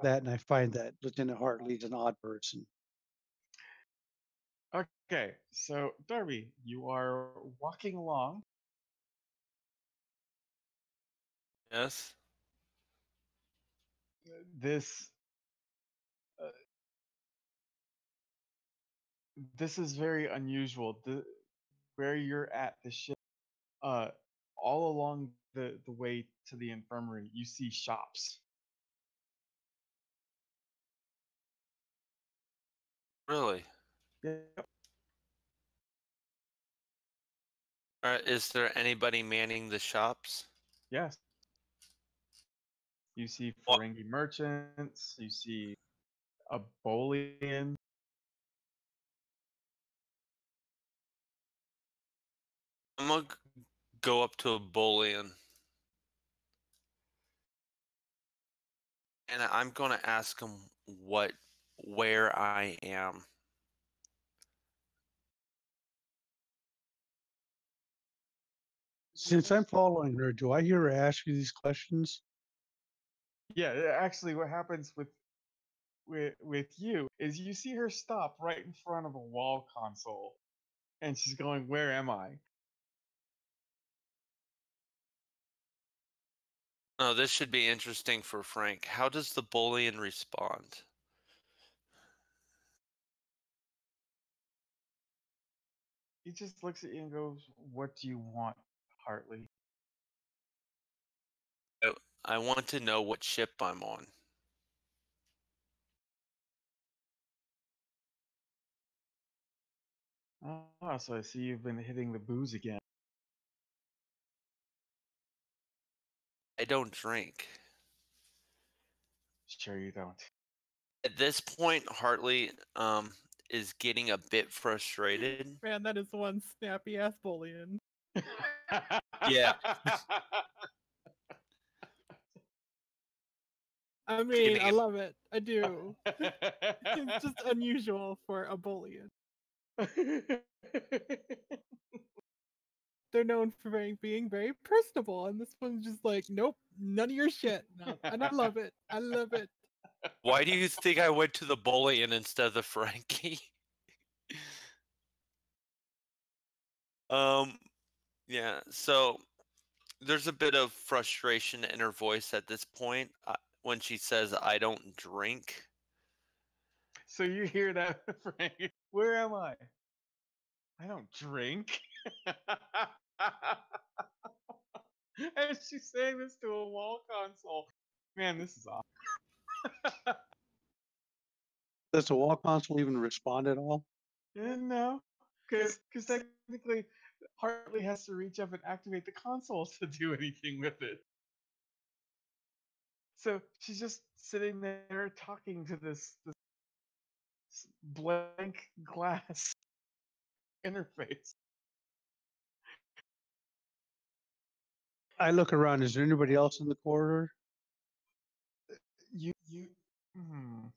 That, and I find that Lieutenant Hartley's an odd person. Okay, so Darby, you are walking along. Yes. This this is very unusual. Where you're at the ship, all along the way to the infirmary, you see shops. Really? Yep. Is there anybody manning the shops? Yes. You see What? Ferengi merchants. You see a Bolian. I'm gonna go up to a bullion. And I'm going to ask him where I am. Since I'm following her, do I hear her ask you these questions? Yeah, actually, what happens with you is you see her stop right in front of a wall console, and she's going, "Where am I?" Oh, this should be interesting for Frank. How does the bullion respond? He just looks at you and goes, "What do you want, Hartley?" I want to know what ship I'm on. Oh, so I see you've been hitting the booze again. I don't drink. Sure you don't. At this point, Hartley is getting a bit frustrated. Man, that is one snappy ass bullion. Yeah. I mean, I love it. I do. It's just unusual for a bullion. They're known for being very personable, and this one's just like, nope, none of your shit. No, and I love it. I love it. Why do you think I went to the bullion instead of the Frankie? Yeah, so there's a bit of frustration in her voice at this point when she says, I don't drink. So you hear that, Frank? Where am I? I don't drink. And she's saying this to a wall console. Man, this is awesome. Does the wall console even respond at all? No, because technically Hartley has to reach up and activate the console to do anything with it. So she's just sitting there talking to this blank glass interface. I look around. Is there anybody else in the corridor? You. Hmm.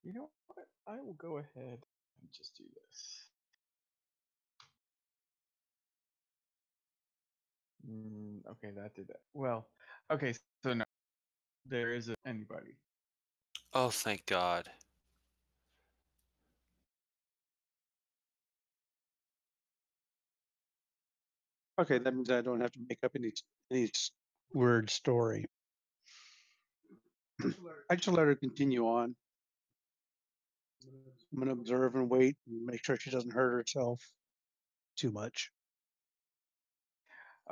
You know what? I will go ahead and just do this. Okay, that did that. Well, okay, so no, there isn't anybody. Oh, thank God. Okay, that means I don't have to make up any word story. I just let her continue on. I'm gonna observe and wait and make sure she doesn't hurt herself too much.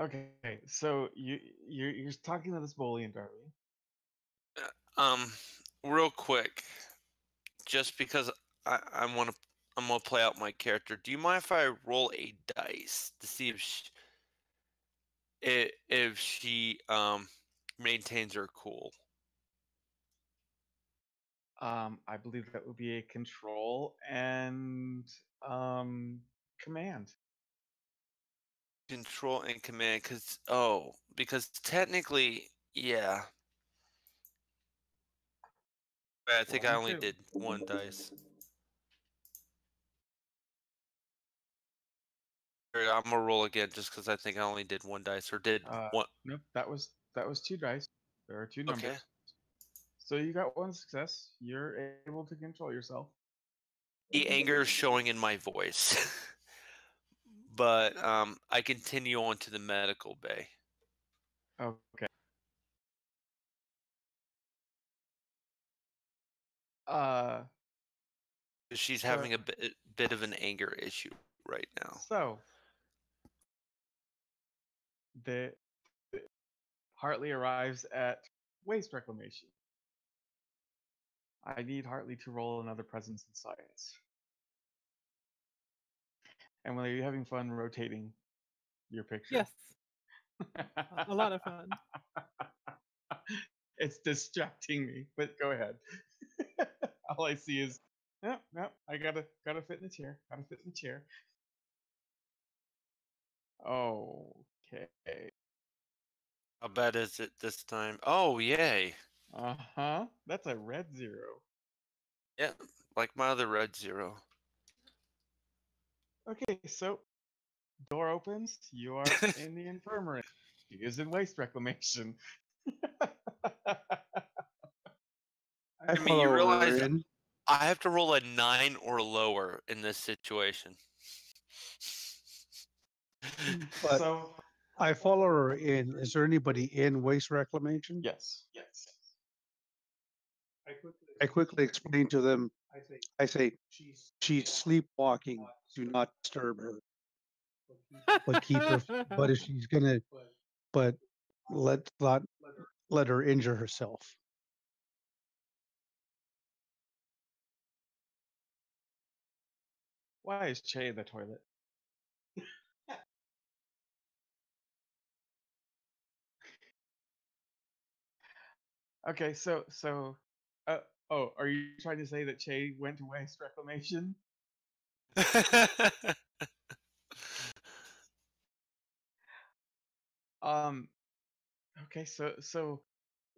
Okay, so you're talking to this bully and Darby. Real quick, just because I'm gonna play out my character. Do you mind if I roll a dice to see if she maintains her cool? I believe that would be a control and command. Control and command, because technically, yeah. I think I only did one dice. I'm gonna roll again just because I think I only did one dice or did one. Nope, that was 2 dice. There are 2 numbers. Okay. So you got 1 success. You're able to control yourself. The anger is showing in my voice. But I continue on to the medical bay. Okay. She's having a bit of an anger issue right now. So the Hartley arrives at waste reclamation. I need Hartley to roll another presence in science. And are you having fun rotating your picture? Yes. A lot of fun. It's distracting me, but go ahead. All I see is Yep, yep. I gotta fit in the chair. Gotta fit in the chair. Okay. How bad is it this time? Oh, yay. Uh-huh. That's a red 0. Yeah, like my other red 0. Okay, so door opens. You are in the infirmary. She is in waste reclamation. I Jimmy, you follow her realize in. I have to roll a 9 or lower in this situation. But So I follow her in. Is there anybody in waste reclamation? yes. I quickly explain to them. I say, she's sleepwalking. Do not disturb her. But keep her. But if she's gonna, but let not let her injure herself. Why is Che in the toilet? Okay, are you trying to say that Che went to waste reclamation? Um, okay, so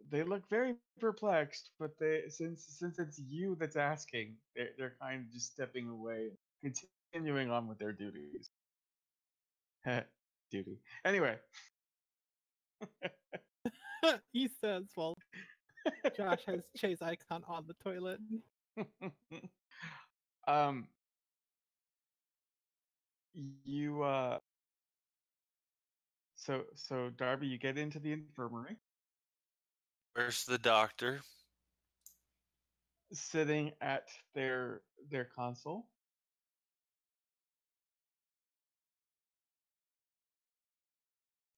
they look very perplexed, but since it's you that's asking, they're kind of just stepping away, continuing on with their duties. Duty. Anyway. He says while Josh has Che's icon on the toilet. um, you so Darby, you get into the infirmary, Where's the doctor? sitting at their console.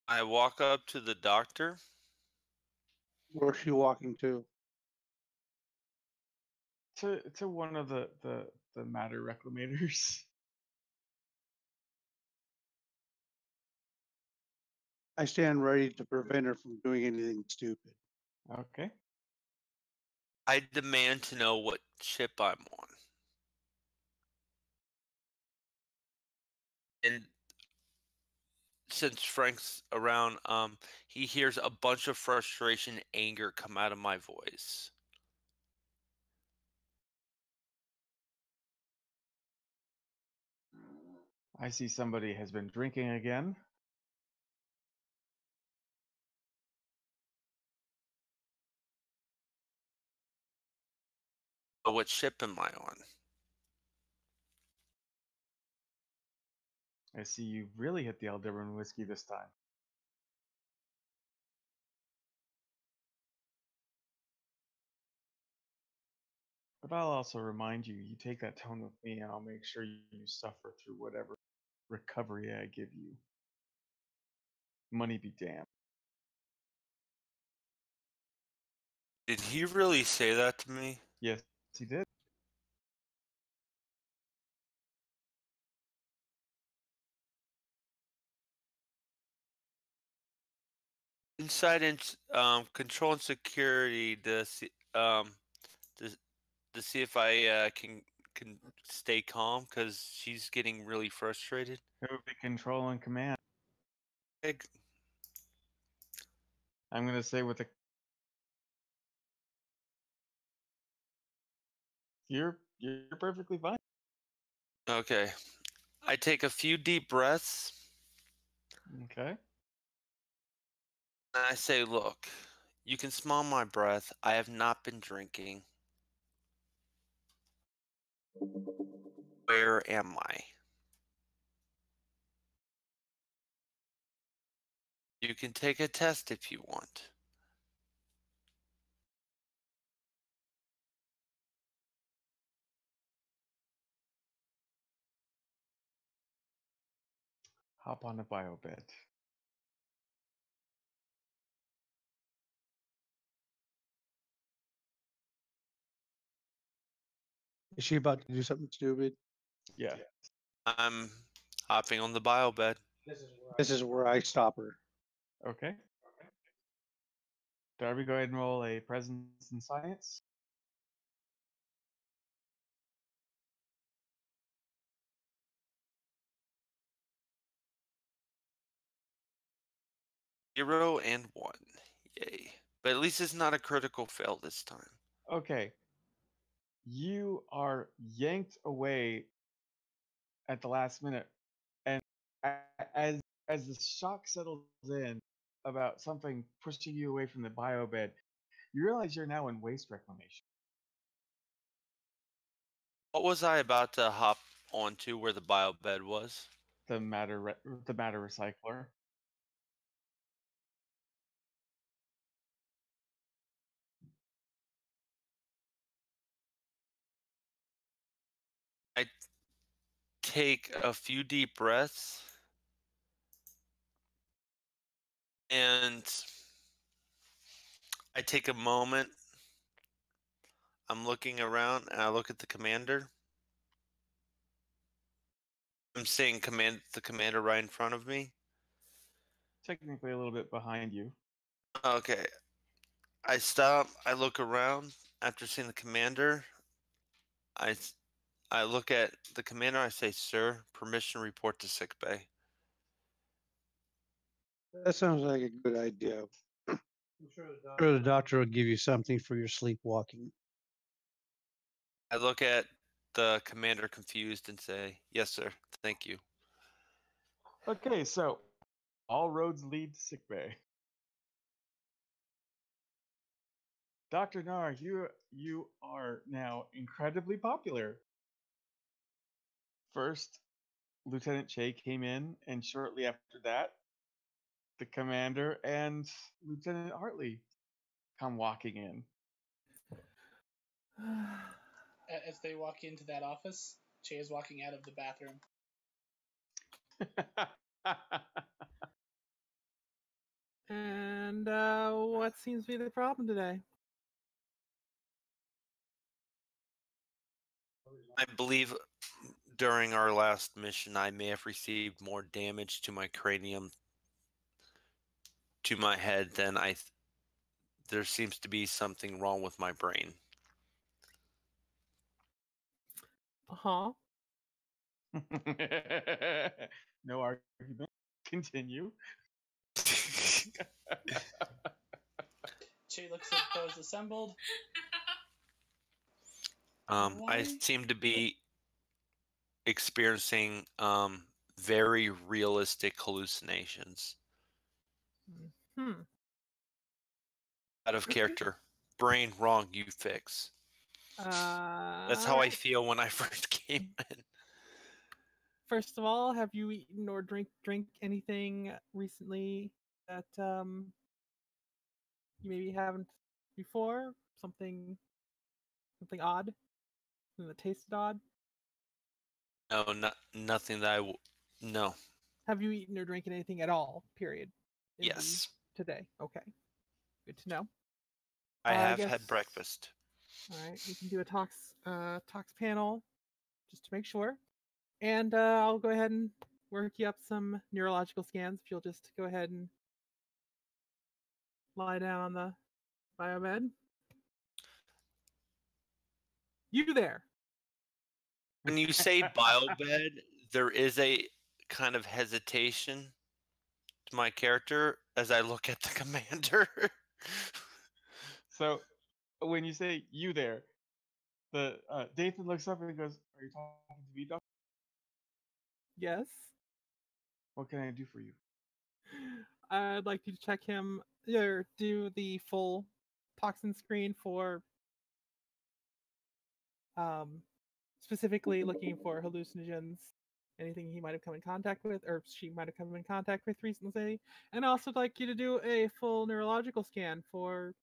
I walk up to the doctor. Where's she walking to? To one of the matter reclamators. I stand ready to prevent her from doing anything stupid. Okay. I demand to know what ship I'm on. And since Frank's around, he hears a bunch of frustration and anger come out of my voice. I see somebody has been drinking again. But what ship am I on? I see you really hit the Aldebaran whiskey this time. But I'll also remind you, you take that tone with me and I'll make sure you suffer through whatever recovery I give you. Money be damned. Did he really say that to me? Yes, he did. Inside control and security to see to, to see if I can stay calm because she's getting really frustrated. Who would be control and command? Egg. I'm gonna say with a you're perfectly fine. Okay. I take a few deep breaths Okay. and I say, look, you can smell my breath. I have not been drinking. Where am I? You can take a test if you want. Hop on a bio bed. Is she about to do something stupid? Yeah. I'm hopping on the bio bed. This is where I stop her. Okay. Darby, go ahead and roll a presence in science. 0 and 1. Yay. But at least it's not a critical fail this time. Okay. You are yanked away at the last minute, and as the shock settles in about something pushing you away from the bio bed, you realize you're now in waste reclamation. What was I about to hop onto where the bio bed was? The matter recycler. I take a few deep breaths and I take a moment. I'm looking around and I look at the commander. I'm seeing the commander right in front of me. Technically a little bit behind you. Okay. I stop. I look around after seeing the commander. I look at the commander. I say, "Sir, permission to report to sickbay." That sounds like a good idea. I'm sure the doctor will give you something for your sleepwalking. I look at the commander confused and say, "Yes, sir. Thank you." Okay, so all roads lead to sickbay. Dr. Nar, you are now incredibly popular. First, Lieutenant Che came in, and shortly after that, the commander and Lieutenant Hartley come walking in. As they walk into that office, Che is walking out of the bathroom. And what seems to be the problem today? I believe during our last mission, I may have received more damage to my cranium, to my head, than there seems to be something wrong with my brain. Uh-huh. No argument. Continue. Che looks at those assembled. I Why? seem to be experiencing very realistic hallucinations. Hmm. Out of character. Brain wrong, you fix. That's how I feel when I first came in. First of all, have you eaten or drink anything recently that you maybe haven't before? Something odd? Something that tasted odd? No, nothing that no. Have you eaten or drinking anything at all? Period. Yes. Today. Okay. Good to know. I have guess, had breakfast. All right, we can do a tox panel just to make sure, and I'll go ahead and work you up some neurological scans. If you'll just go ahead and lie down on the biomed. You there? When you say biobed, there is a kind of hesitation to my character as I look at the commander. So, when you say "you there," the Dathan looks up and goes, "Are you talking to me, Doctor? Yes. What can I do for you?" I'd like you to check him, or do the full toxin screen for specifically looking for hallucinogens, anything he might have come in contact with, or she might have come in contact with recently. And I also like you to do a full neurological scan for,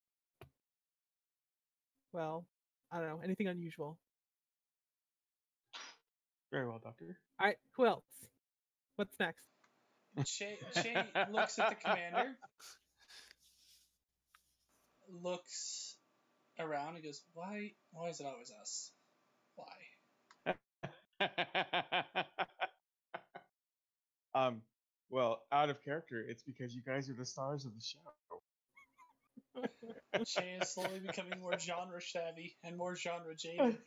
well, I don't know, anything unusual. Very well, Doctor. All right, who else? What's next? Che looks at the commander, looks around, and goes, "Why is it always us? Why?" Well, out of character, it's because you guys are the stars of the show. Che is slowly becoming more genre savvy and more genre jaded.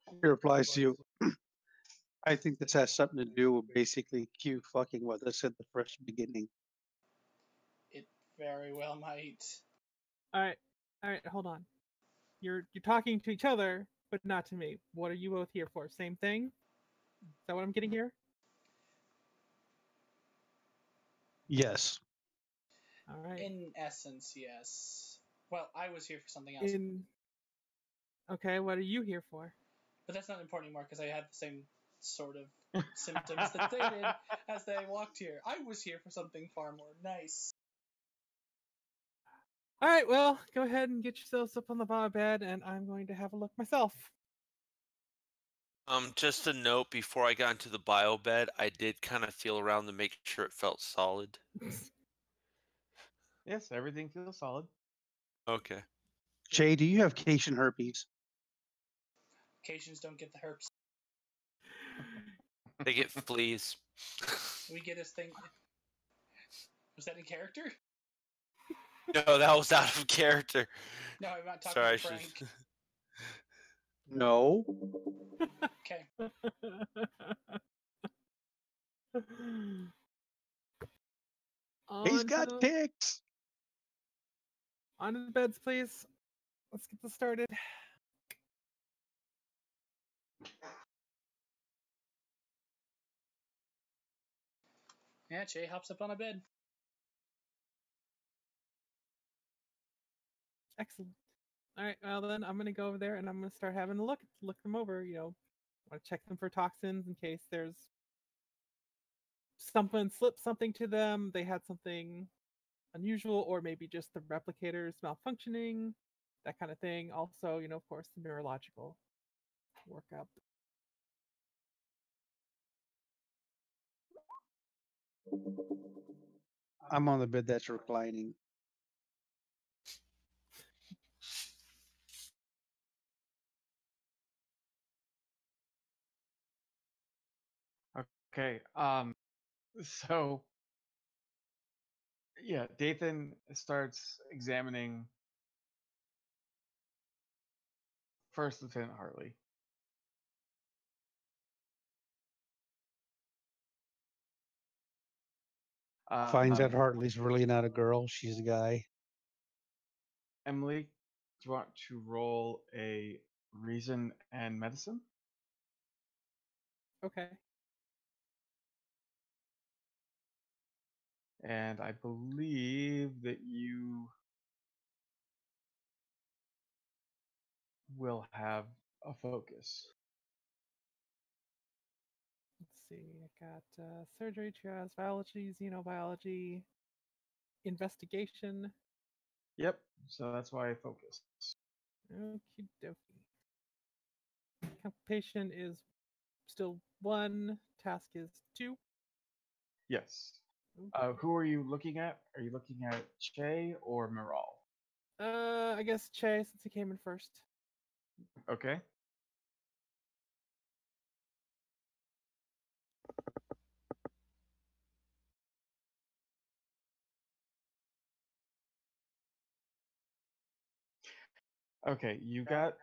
He replies to you, I think this has something to do with basically Q fucking with us at the first beginning. It very well might. All right, hold on. You're talking to each other, but not to me. What are you both here for? Same thing? Is that what I'm getting here? Yes. All right. In essence, yes. Well, I was here for something else. Okay, what are you here for? But that's not important anymore because I had the same sort of symptoms that they did as they walked here. I was here for something far more nice. All right, well, go ahead and get yourselves up on the bed, and I'm going to have a look myself. Just a note, before I got into the bio bed, I did kind of feel around to make sure it felt solid. Yes, everything feels solid. Okay. Jay, do you have Cation herpes? Cations don't get the herpes. They get fleas. We get this thing. Was that in character? No, that was out of character. No, I'm not talking Sorry, I to should. Frank. No. Okay. He's got ticks. Onto the beds, please. Let's get this started. Yeah, Jay hops up on a bed. Excellent. All right, well then I'm gonna go over there and I'm gonna start having a look them over. Want to check them for toxins in case there's slipped something to them. They had something unusual, or maybe just the replicators malfunctioning, that kind of thing. Also, of course, the neurological workup. I'm on the bed that's reclining. Okay. So yeah, Dathan starts examining First Lieutenant Hartley. Finds out Hartley's really not a girl; she's a guy. Emily, do you want to roll a reason and medicine? Okay. And I believe that you will have a focus. Let's see. I got surgery, triage, biology, xenobiology, investigation. Yep. So that's why I focus. Okie dokie. Occupation is still 1. Task is 2. Yes. Okay. Who are you looking at? Are you looking at Che or Miral? I guess Che, since he came in first. Okay. Okay, you got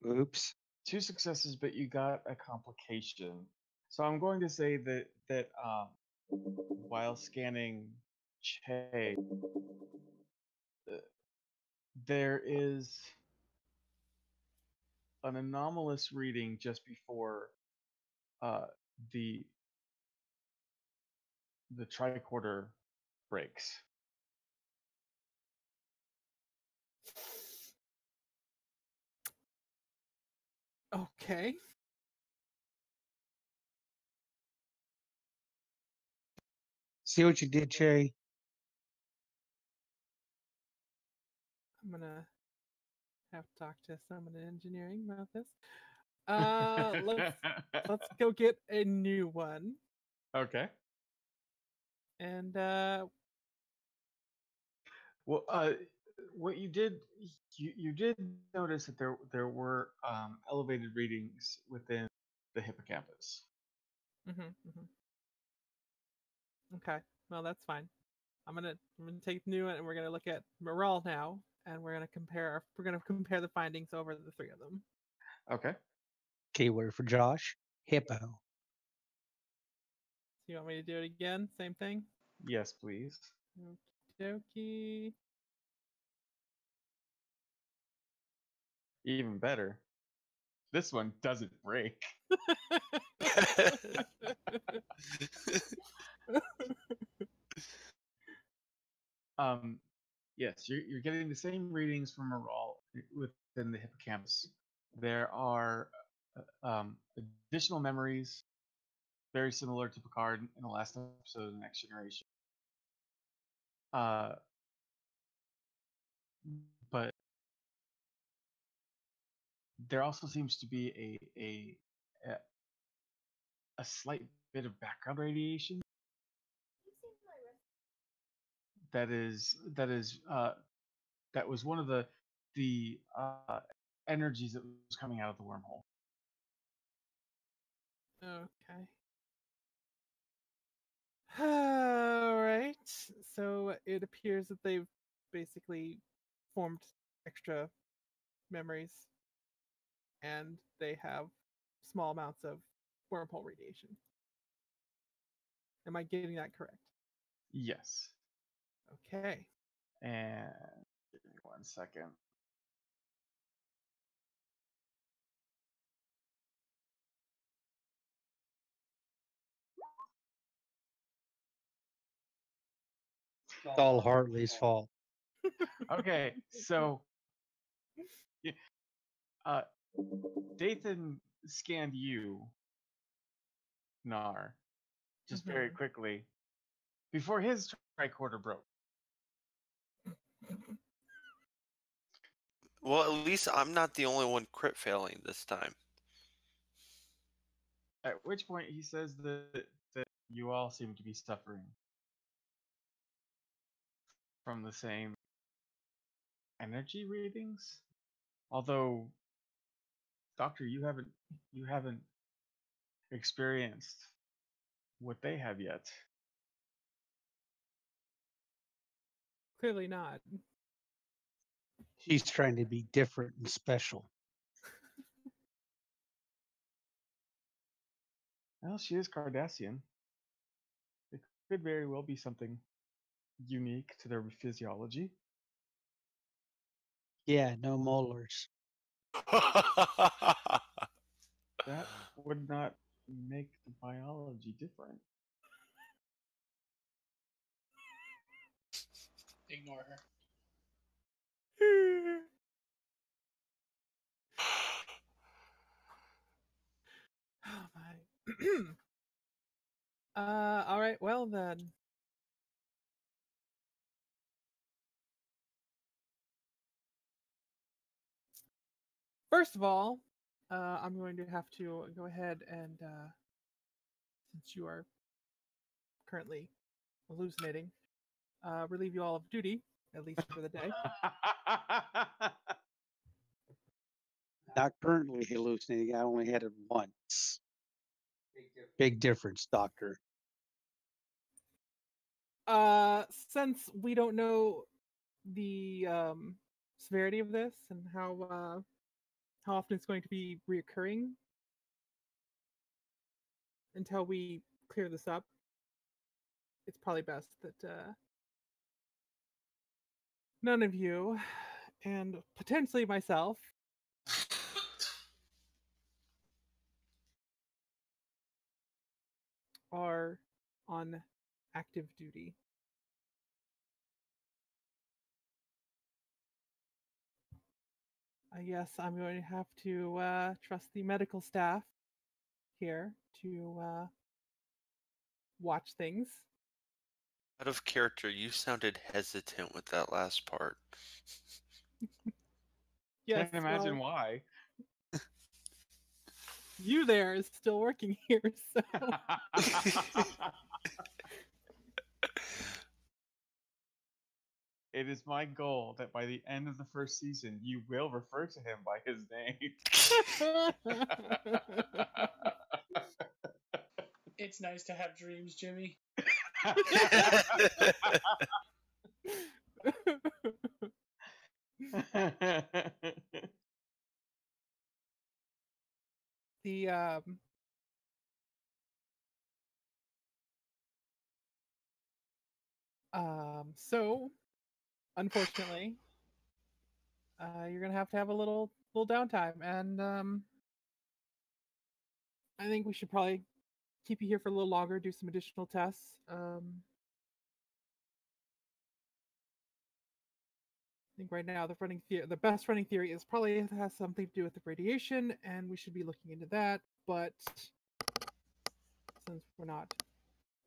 Oops. 2 successes, but you got a complication. So I'm going to say that while scanning Che, there is an anomalous reading just before the tricorder breaks. Okay. See what you did, Che? I'm gonna have to talk to someone in engineering about this. Let's go get a new one. Okay. And Well, what you did notice that there were elevated readings within the hippocampus. Okay, well that's fine. I'm gonna take the new one and we're gonna look at Miral now, and we're gonna compare the findings over the 3 of them. Okay. Keyword for Josh: hippo. you want me to do it again? Same thing? Yes, please. Okie dokie. Even better. This one doesn't break. Yes, you're getting the same readings from Moral within the hippocampus. There are additional memories, very similar to Picard in the last episode of The Next Generation. But there also seems to be a slight bit of background radiation that was one of the energies that was coming out of the wormhole. Okay. All right. So it appears that they've basically formed extra memories, and they have small amounts of wormhole radiation. Am I getting that correct? Yes. Okay. And give me 1 second. It's all Hartley's fault. Okay, so Dathan scanned you, Nar, just very quickly before his tricorder broke. Well, at least I'm not the only one crit failing this time. At which point he says that you all seem to be suffering from the same energy readings. Although, Doctor, you haven't experienced what they have yet. Clearly not. She's trying to be different and special. Well, she is Cardassian. It could very well be something unique to their physiology. Yeah, no molars. That would not make the biology different. Ignore her. Oh my. All right. Well then. First of all, I'm going to have to go ahead and, since you are currently hallucinating, relieve you all of duty, at least for the day. Not currently hallucinating. I only had it once. Big difference, Doctor. Since we don't know the severity of this and how often it's going to be reoccurring until we clear this up, it's probably best that none of you, and potentially myself, are on active duty. I guess I'm going to have to trust the medical staff here to watch things. Out of character, you sounded hesitant with that last part. Yes, Can't imagine well, why. you there is still working here, so It is my goal that by the end of the first season, you will refer to him by his name. It's nice to have dreams, Jimmy. the unfortunately, you're gonna have to have a little downtime, and I think we should probably keep you here for a little longer, do some additional tests. I think right now the best running theory is probably it has something to do with the radiation, and we should be looking into that. But since we're not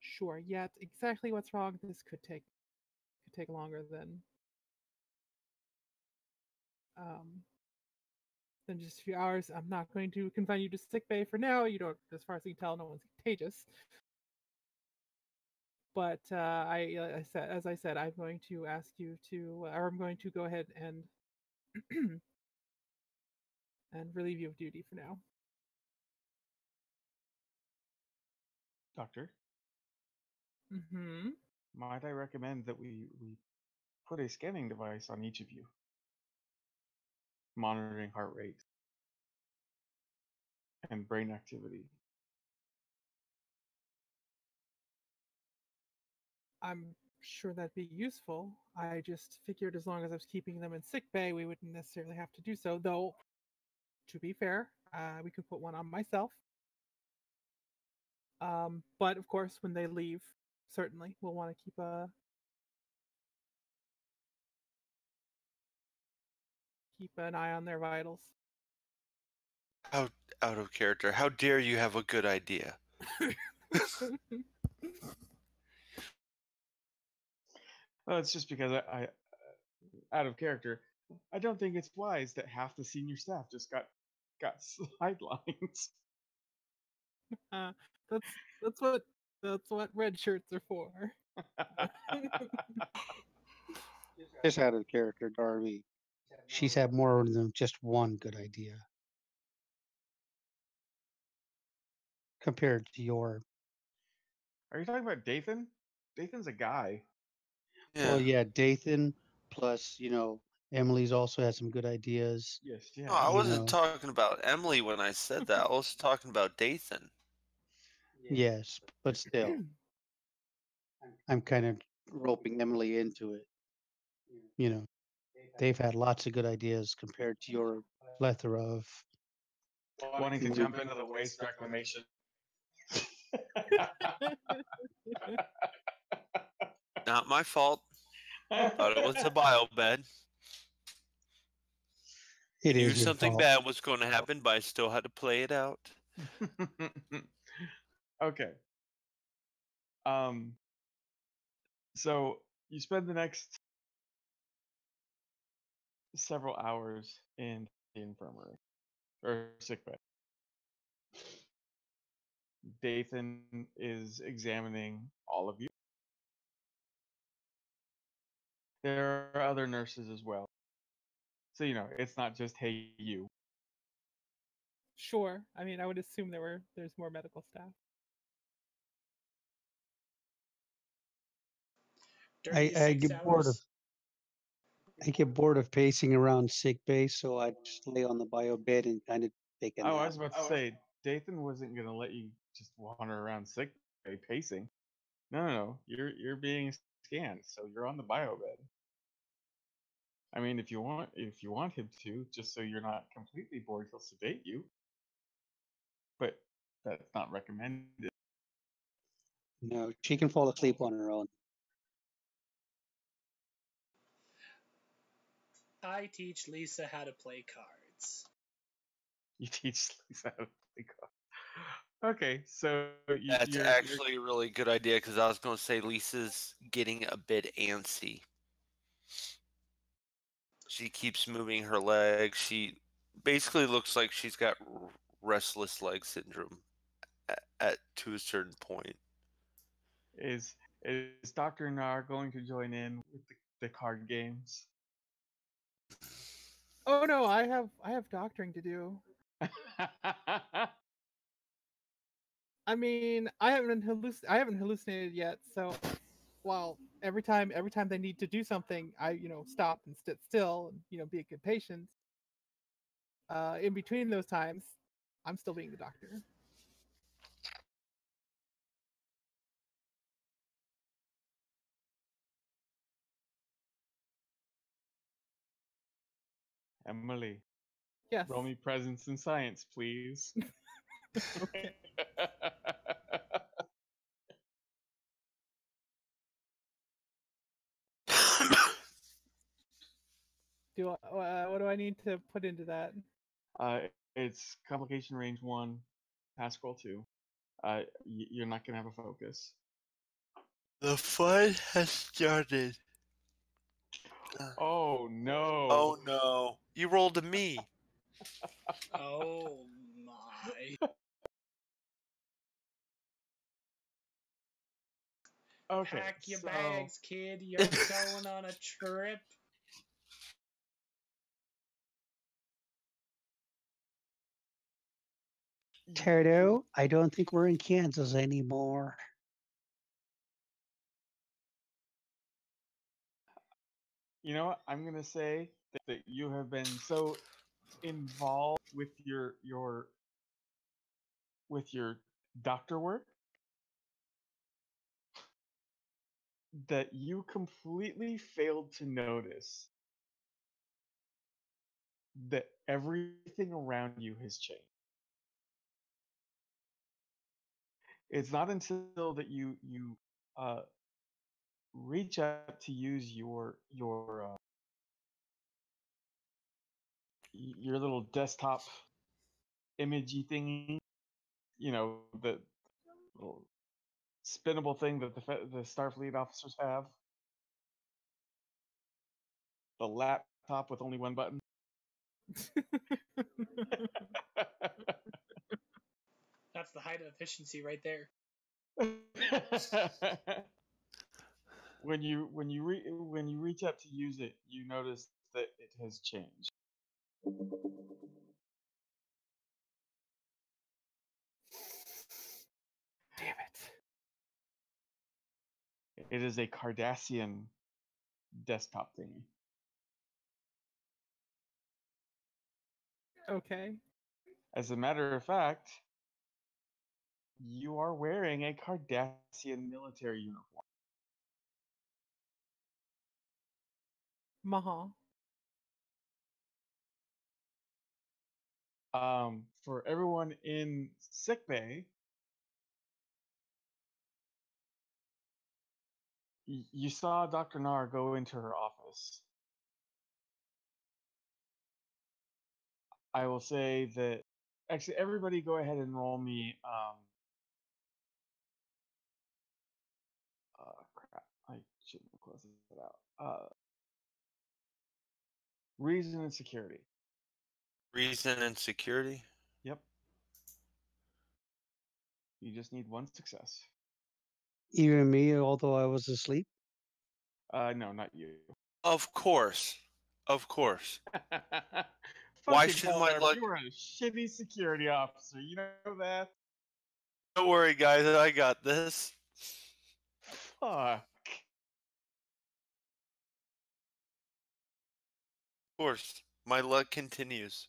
sure yet exactly what's wrong, this could take longer than just a few hours. I'm not going to confine you to sick bay for now. You don't, as far as I can tell, no one's contagious. But as I said, I'm going to ask you to, or I'm going to go ahead and and relieve you of duty for now. Doctor, Mm-hmm. might I recommend that we put a scanning device on each of you, monitoring heart rate and brain activity. I'm sure that'd be useful. I just figured as long as I was keeping them in sick bay, we wouldn't necessarily have to do so. Though, to be fair, we could put one on myself. But of course, when they leave, certainly we'll want to keep an eye on their vitals. How out of character. How dare you have a good idea? Well, it's just because I out of character, I don't think it's wise that half the senior staff just got sidelines. That's what red shirts are for. Just out of character, Darby. She's had more than just one good idea compared to your. Are you talking about Dathan? Dathan's a guy. Yeah. Well, yeah, Dathan. Plus, Emily's also had some good ideas. Yes, yeah. No, I You wasn't know. talking about Emily when I said that. I was talking about Dathan. Yes, but still, I'm kind of roping Emily into it. They've had lots of good ideas compared to your plethora of. Wanting to jump into the waste reclamation. Not my fault. Thought it was a bio bed. It Knew is your something fault. bad was going to happen, but I still had to play it out. Okay. So you spend the next several hours in the infirmary or sickbay. Dathan is examining all of you. There are other nurses as well. So, it's not just, hey, you. Sure. I mean, I would assume there's more medical staff. During these I 6 get bored of hours, I get bored of pacing around sick bay, so I just lay on the bio bed and kind of take a Oh, I nap. was about to say, Dathan wasn't going to let you just wander around sick bay pacing. No. You're being scanned, so you're on the bio bed. I mean, if you want him to, just so you're not completely bored, he'll sedate you. But that's not recommended. No, she can fall asleep on her own. I teach Lisa how to play cards. You teach Lisa how to play cards. Okay, so That's actually a really good idea because I was going to say Lisa's getting a bit antsy. She keeps moving her legs. She basically looks like she's got restless leg syndrome to a certain point. Is Dr. Nar going to join in with the card games? Oh no, I have doctoring to do. I mean, I haven't hallucinated yet, so well, every time they need to do something, I stop and sit still and be a good patient. In between those times, I'm still being the doctor. Emily, Yes. roll me presence in science, please. Okay. What do I need to put into that? It's complication range 1, task roll 2. You're not gonna have a focus. The fun has started. Oh no! Oh no! You rolled a me. Oh my. Okay, Pack your so bags, kid. You're going on a trip. Terdo, I don't think we're in Kansas anymore. you know what? I'm gonna say that you have been so involved with your doctor work that you completely failed to notice that everything around you has changed. It's not until that you uh, reach out to use your little desktop imagey thingy, the little spinnable thing that the Starfleet officers have, the laptop with only one button. That's the height of efficiency right there. when you reach up to use it, you notice that it has changed. Damn it. It is a Cardassian desktop thingy. Okay. As a matter of fact, you are wearing a Cardassian military uniform. Maha. For everyone in sickbay, you saw Dr. Nar go into her office. I will say that actually everybody go ahead and roll me crap. I shouldn't have closed it out. Reason and security. Reason and security. Yep. You just need one success. Even me, although I was asleep. No, not you. Of course. Of course. Why Fucking should hell, my Murph, luck? you were a shitty security officer. You know that? Don't worry, guys. I got this. Fuck. Of course. My luck continues.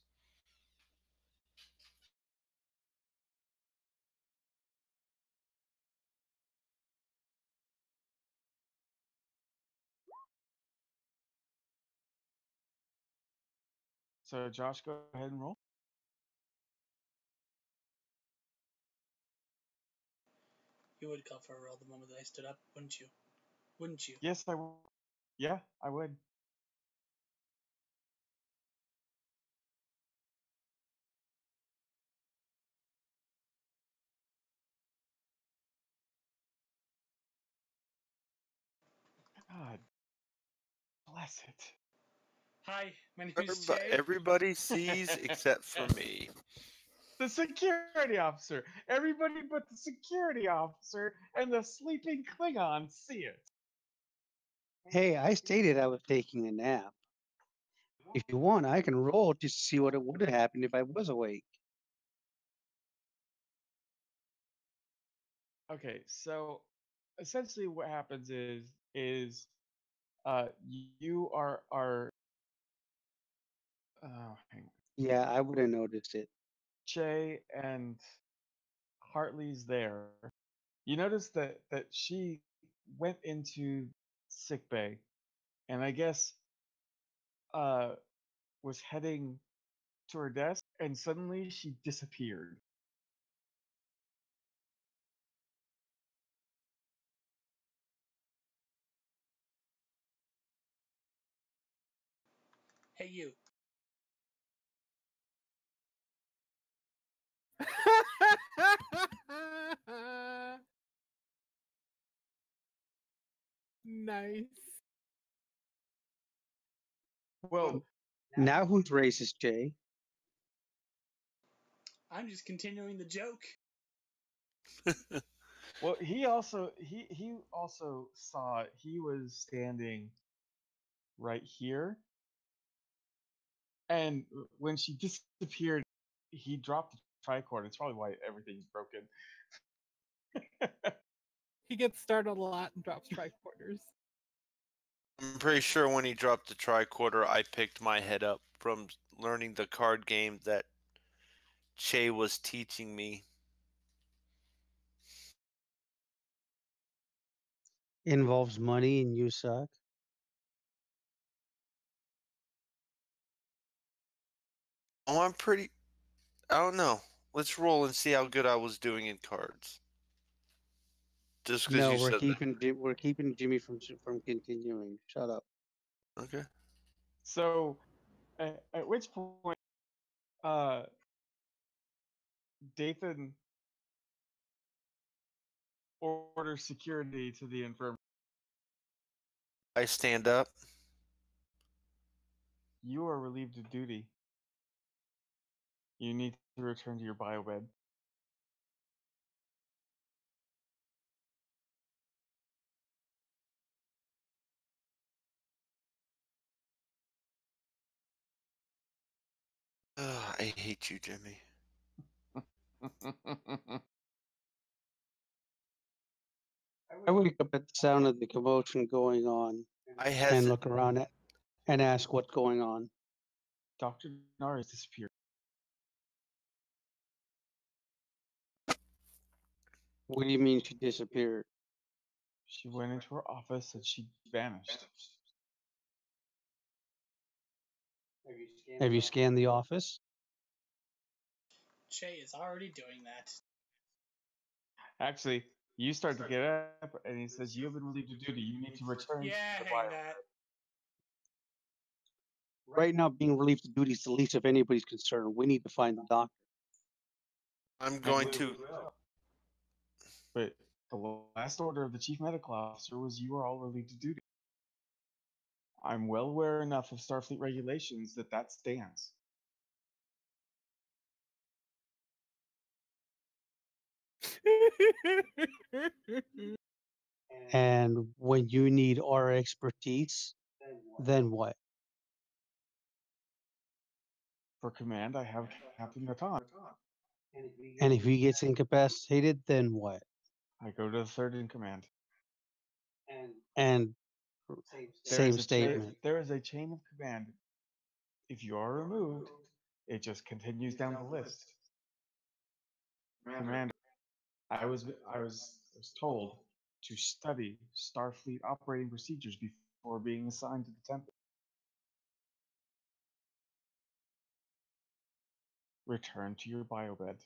So, Josh, go ahead and roll. You would call for a roll the moment that I stood up, wouldn't you? Wouldn't you? Yes, I would. Yeah, I would. God bless it. Hi, my name is Jay. Everybody sees except for me. The security officer. Everybody but the security officer and the sleeping Klingon see it. Hey, I stated I was taking a nap. If you want, I can roll just to see what it would have happened if I was awake. Okay, so essentially what happens is you are hang on. Yeah, I would have noticed it. Che and Hartley's there. You notice that she went into sick bay, and I guess was heading to her desk, and suddenly she disappeared. Hey, you. Nice. Well, Now who's racist, Jay? I'm just continuing the joke. well, he also saw he was standing right here, and when she disappeared, he dropped the tricord. It's probably why everything's broken. He gets startled a lot and drops tricorders. I'm pretty sure when he dropped the tricorder, I picked my head up from learning the card game that Che was teaching me. Involves money and you suck. Oh, I don't know. Let's roll and see how good I was doing in cards. Just because No, you said we're keeping Jimmy from continuing. Shut up. that. Okay. So, at which point, uh, Dathan orders security to the infirmary. I stand up. You are relieved of duty. You need to return to your biobed. Ugh, I hate you, Jimmy. I wake up at the sound of the commotion going on I and hesitate. look around and ask what's going on. Dr. Nara has disappeared. What do you mean she disappeared? She went into her office and she vanished. Have you scanned the office? Che is already doing that. Actually, you start to get up and he says, "You have been relieved of duty. You need to return Yeah, to the hang biobed." that. Right now, being relieved of duty is the least of anybody's concern. We need to find the doctor. I'm going to. But the last order of the chief medical officer was you are all relieved of duty. I'm well aware enough of Starfleet regulations that stands. And when you need our expertise, then what? For command, I have Captain Natan. And if he gets incapacitated, then what? I go to the third in command. And same statement. There is a chain of command. If you are removed, it just continues down the list. Commander, I was told to study Starfleet operating procedures before being assigned to the Tempest. Return to your biobed.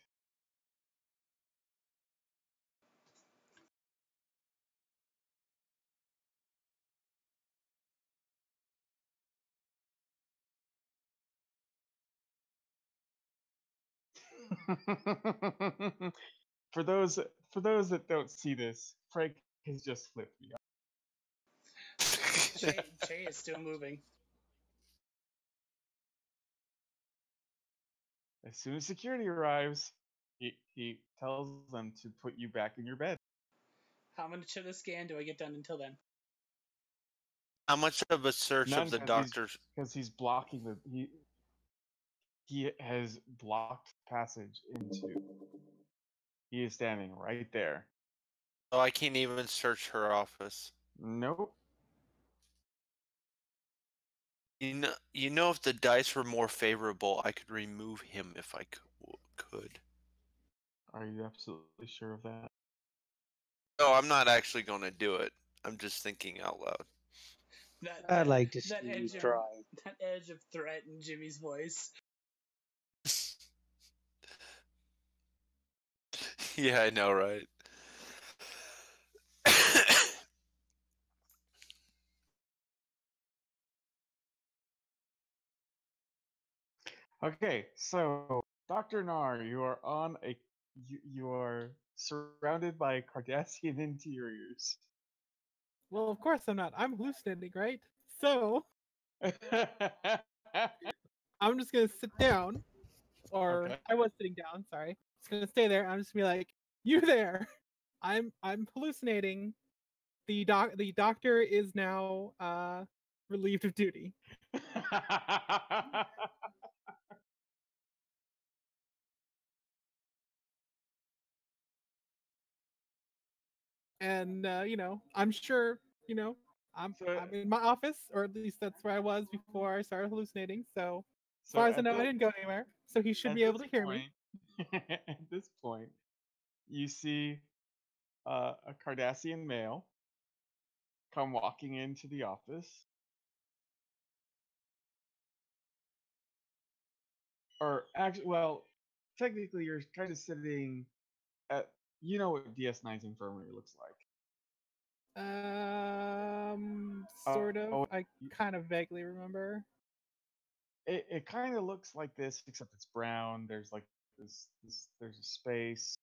for those that don't see this, Frank has just flipped me off. Che is still moving. As soon as security arrives, he tells them to put you back in your bed. How much of the scan do I get done until then? How much of a search None, of the doctor's? because he's blocking he has blocked passage into. He is standing right there. Oh, I can't even search her office. Nope. You know, if the dice were more favorable, I could remove him if I could. Are you absolutely sure of that? No, I'm not actually going to do it. I'm just thinking out loud. I'd like to that see you edge of try. that edge of threat in Jimmy's voice. Yeah, I know, right? Okay, so Dr. Nar, you are surrounded by Cardassian interiors. Well, of course I'm not. I'm hallucinating, right? So I'm just gonna sit down, or Okay. I was sitting down. Sorry, just gonna stay there. I'm just gonna be like, "You there? I'm hallucinating. The doctor is now relieved of duty." And I'm sure So- I'm in my office, or at least that's where I was before I started hallucinating. So as so far as I at know, I thi- didn't go anywhere. So he should at be able this to hear me. point, at this point, you see a Cardassian male come walking into the office. Or actually, well, technically, you're kind of sitting at. You know what DS9's infirmary looks like. Sort of. Oh, I kind of vaguely remember. it kind of looks like this, except it's brown. There's like there's a space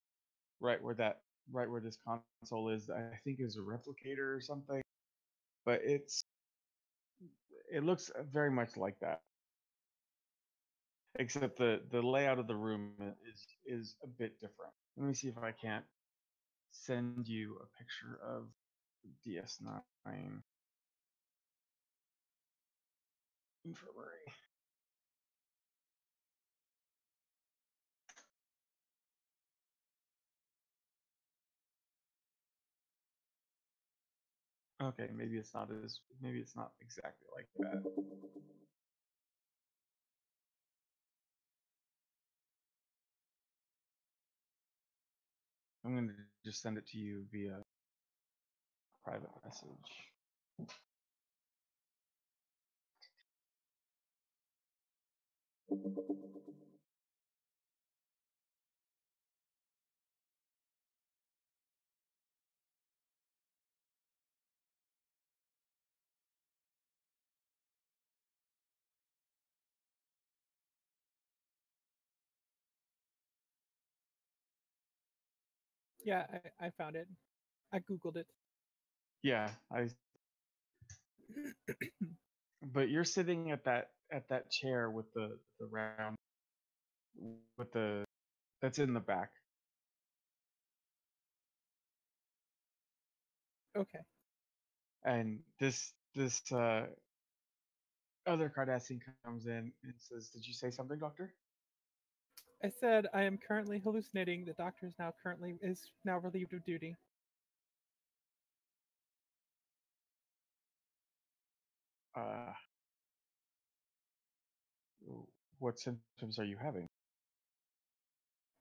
right where this console is. I think is a replicator or something, but it looks very much like that, except the layout of the room is a bit different. Let me see if I can't send you a picture of DS9 infirmary. Okay, maybe it's not exactly like that. I'm gonna just send it to you via private message. Yeah, I found it. I googled it. Yeah, but you're sitting at that chair with the round with the that's in the back. Okay. And this other Cardassian comes in and says, "Did you say something, Doctor?" I said I am currently hallucinating. The doctor is now relieved of duty. Uh, what symptoms are you having?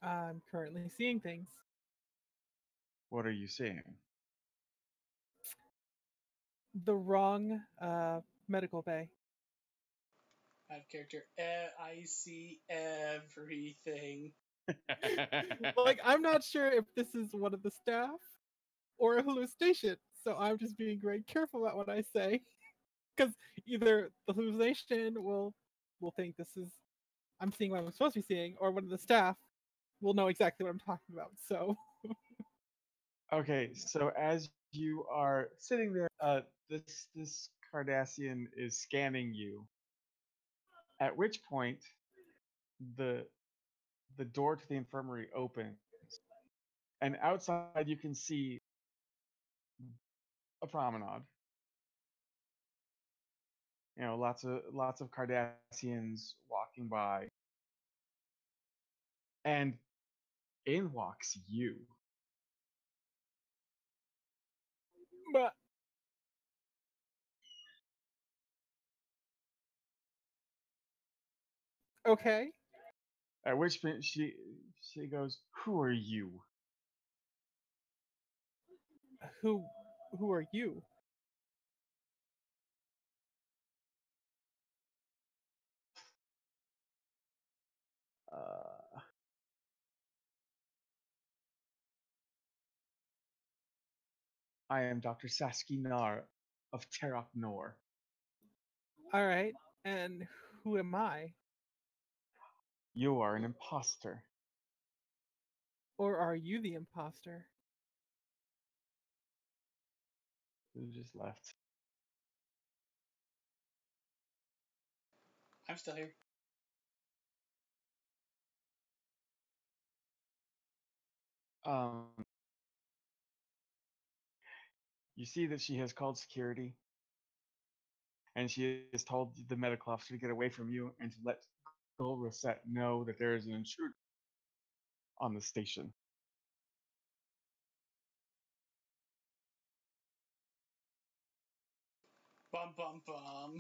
I'm currently seeing things. What are you seeing? The wrong medical bay. Out of character. I see everything. Like, I'm not sure if this is one of the staff or a hallucination, so I'm just being very careful about what I say, because either the hallucination will think this is I'm seeing what I'm supposed to be seeing, or one of the staff will know exactly what I'm talking about. So Okay, so as you are sitting there, this Cardassian is scanning you. At which point, the the door to the infirmary opens, and outside you can see a promenade. You know, lots of Cardassians walking by, and in walks you. but okay. At which point she goes, "Who are you?" Who who are you? I am Dr. Saski Nar of Terok Nor. All right. And who am I? You are an imposter. Or are you the imposter? Who just left? I'm still here. Um, you see that she has called security, and she has told the medical officer to get away from you and to let Gul Rosette know that there is an intruder on the station. Bum bum bum.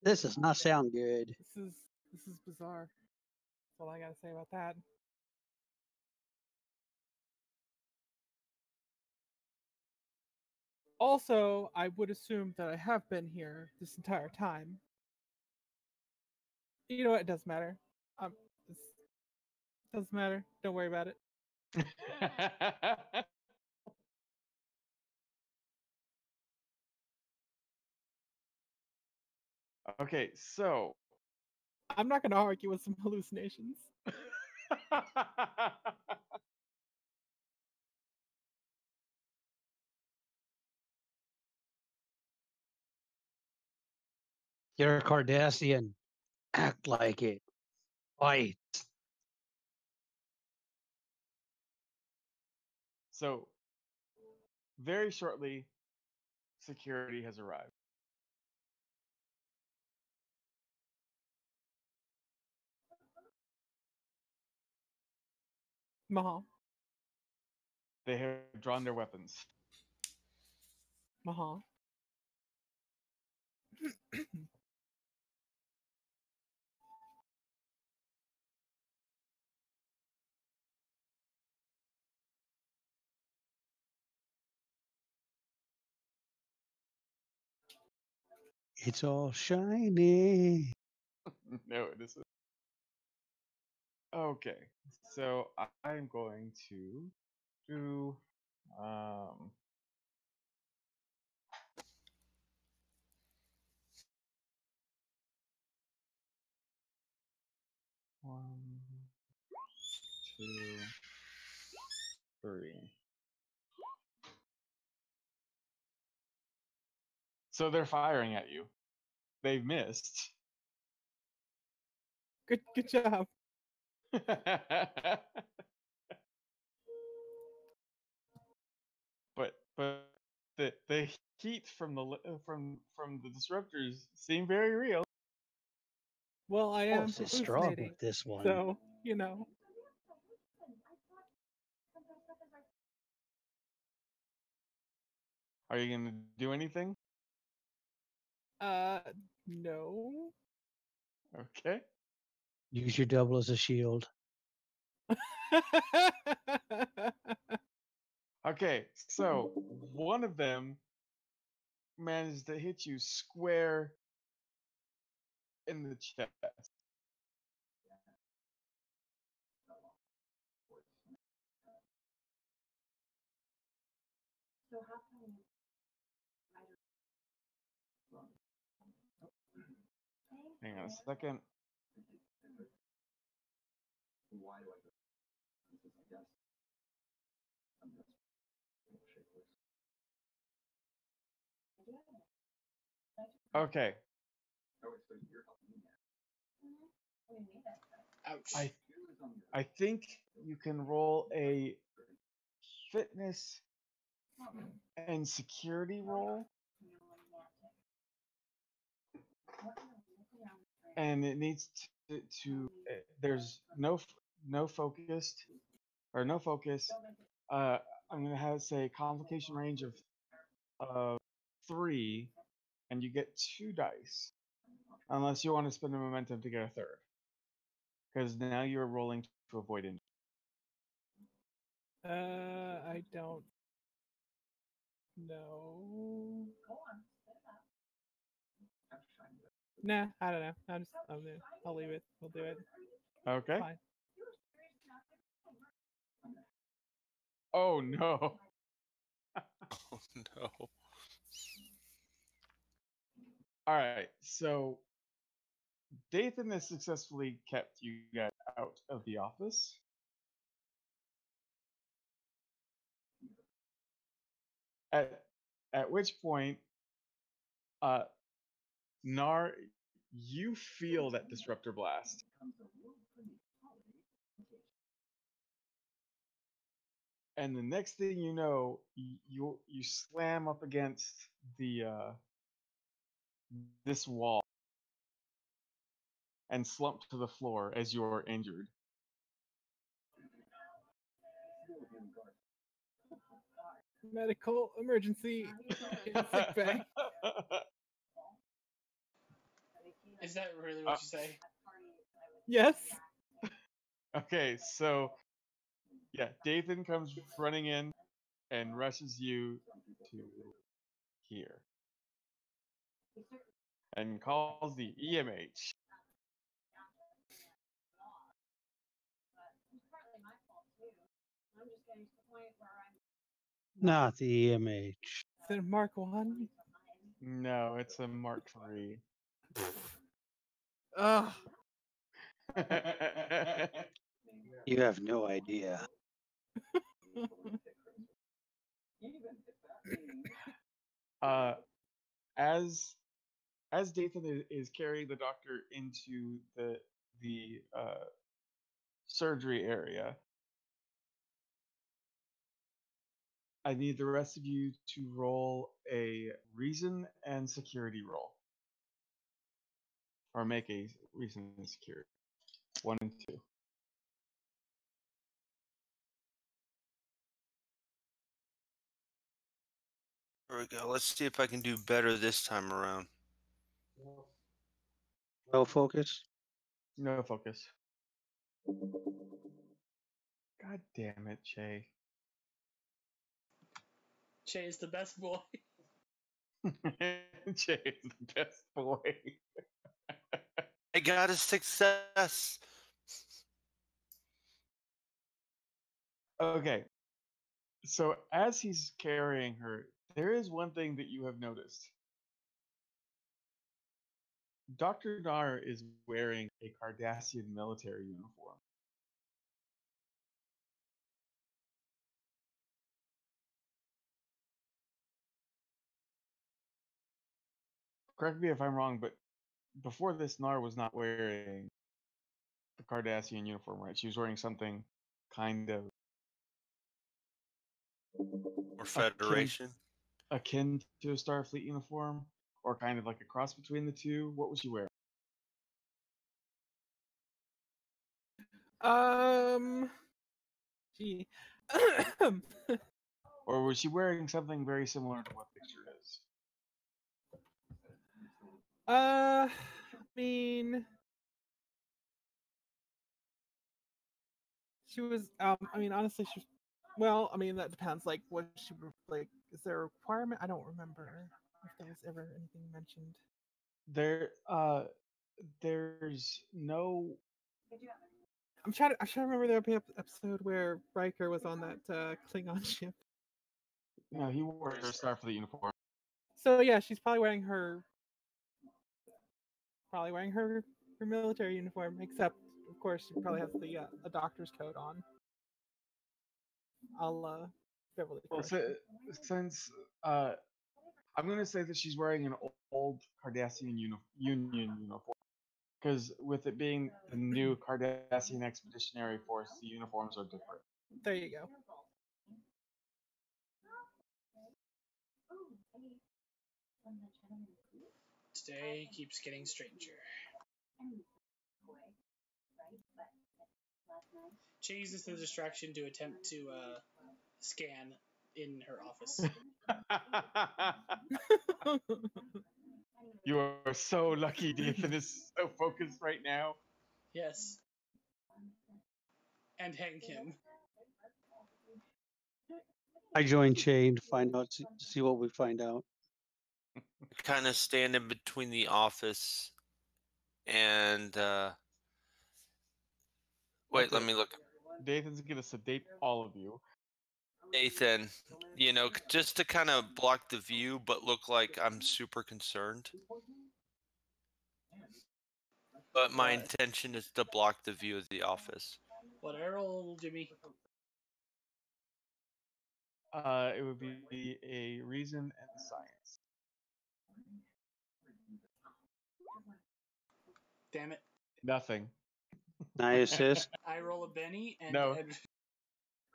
This does not sound good. This is bizarre. That's all I gotta say about that. Also, I would assume that I have been here this entire time. You know what? It doesn't matter. This doesn't matter. Don't worry about it. Okay, so I'm not gonna argue with some hallucinations. You're a Cardassian. Act like it. Fight. So very shortly, security has arrived. Maha. They have drawn their weapons. Maha. It's all shiny. No, this is okay. So I'm going to do um one, two, three. So they're firing at you. They've missed. Good job. but the heat from from the disruptors seem very real. Well, I am Force is strong hallucinating, with this one. so you know. Are you gonna do anything? No. Okay. Use your double as a shield. Okay, so one of them managed to hit you square in the chest. Hang on a second. Okay. Ouch. I think you can roll a fitness and security roll, and it needs there's no focused or no focus. I'm gonna have say complication range of 3, and you get 2 dice, unless you want to spend a momentum to get a third, because now you're rolling to avoid injury. I don't know. Nah, I don't know. I'll leave it. We'll do it. Okay. Fine. Oh no. Oh no. All right. So Dathan has successfully kept you guys out of the office. At which point, Nar, you feel that disruptor blast. And the next thing you know, you slam up against the this wall and slump to the floor as you are injured. Medical emergency in sick bay. Is that really what you say? Yes. Okay, so yeah, Dathan comes running in and rushes you to here and calls the EMH. Not the EMH. Is it Mark 1? No, it's a Mark III. Ugh. You have no idea. As Dathan is carrying the doctor into the surgery area, I need the rest of you to roll a reason and security roll, or make a reason and security. 1 and 2. There we go. Let's see if I can do better this time around. No focus. No focus. God damn it, Che. Che is the best boy. Che is the best boy. I got a success. Okay. So as he's carrying her, there is one thing that you have noticed. Dr. Nar is wearing a Cardassian military uniform. Correct me if I'm wrong, but before this, Nar was not wearing the Cardassian uniform, right? She was wearing something kind of Or Federation. akin to a Starfleet uniform, or kind of like a cross between the two. What was she wearing? Gee. Or was she wearing something very similar to what picture is? I mean, she was. I mean, honestly, she was. Well, I mean, that depends. Like, what she like? Is there a requirement? I don't remember if there was ever anything mentioned. There's no. I'm trying to remember the episode where Riker was on that Klingon ship. No, he wore her Starfleet uniform. So yeah, she's probably wearing her military uniform. Except, of course, she probably has the a doctor's coat on. I'll Beverly. Well, since I'm going to say that she's wearing an old Cardassian Union uniform, because with it being the new Cardassian Expeditionary Force, the uniforms are different. There you go. Today keeps getting stranger. She uses the distraction to attempt to scan in her office. You are so lucky Dathan is so focused right now. Yes. And hang him. I joined Chain to find out to see what we find out. Kind of standing between the office And wait, let Okay. me look. Dathan's gonna sedate all of you. Nathan, just to kind of block the view, but look like I'm super concerned. But my What? intention is to block the view of the office. What I roll, Jimmy? It would be a reason and science. Damn it. Nothing. I assist. I roll a Benny and, No. and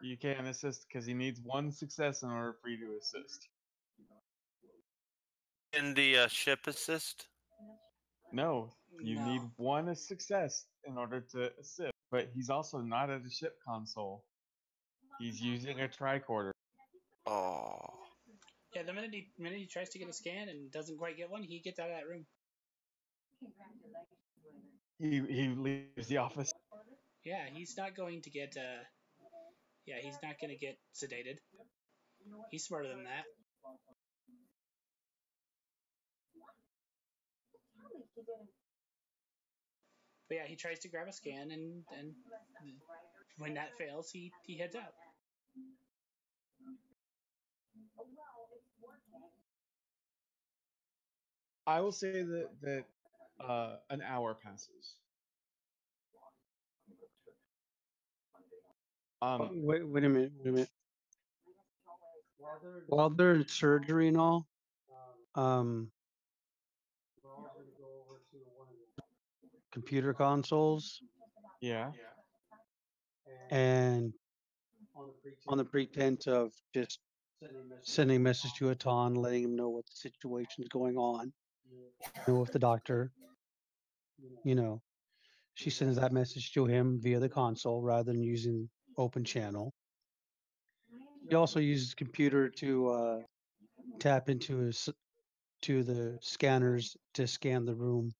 You can't assist because he needs one success in order for you to assist. In the ship assist? No, you no. need one success in order to assist. But he's also not at a ship console. He's using a tricorder. Oh. Yeah, the minute he tries to get a scan and doesn't quite get one, he gets out of that room. He leaves the office. Yeah, he's not going to get he's not going to get sedated. He's smarter than that. But yeah, he tries to grab a scan and when that fails, he heads out. I will say that an hour passes. Wait a minute. While they're in surgery and all, computer consoles, Yeah. and on the pretense of just sending a message to Atan, letting him know what the situation is going on, with the doctor. She sends that message to him via the console rather than using open channel. He also uses computer to tap into to the scanners to scan the room.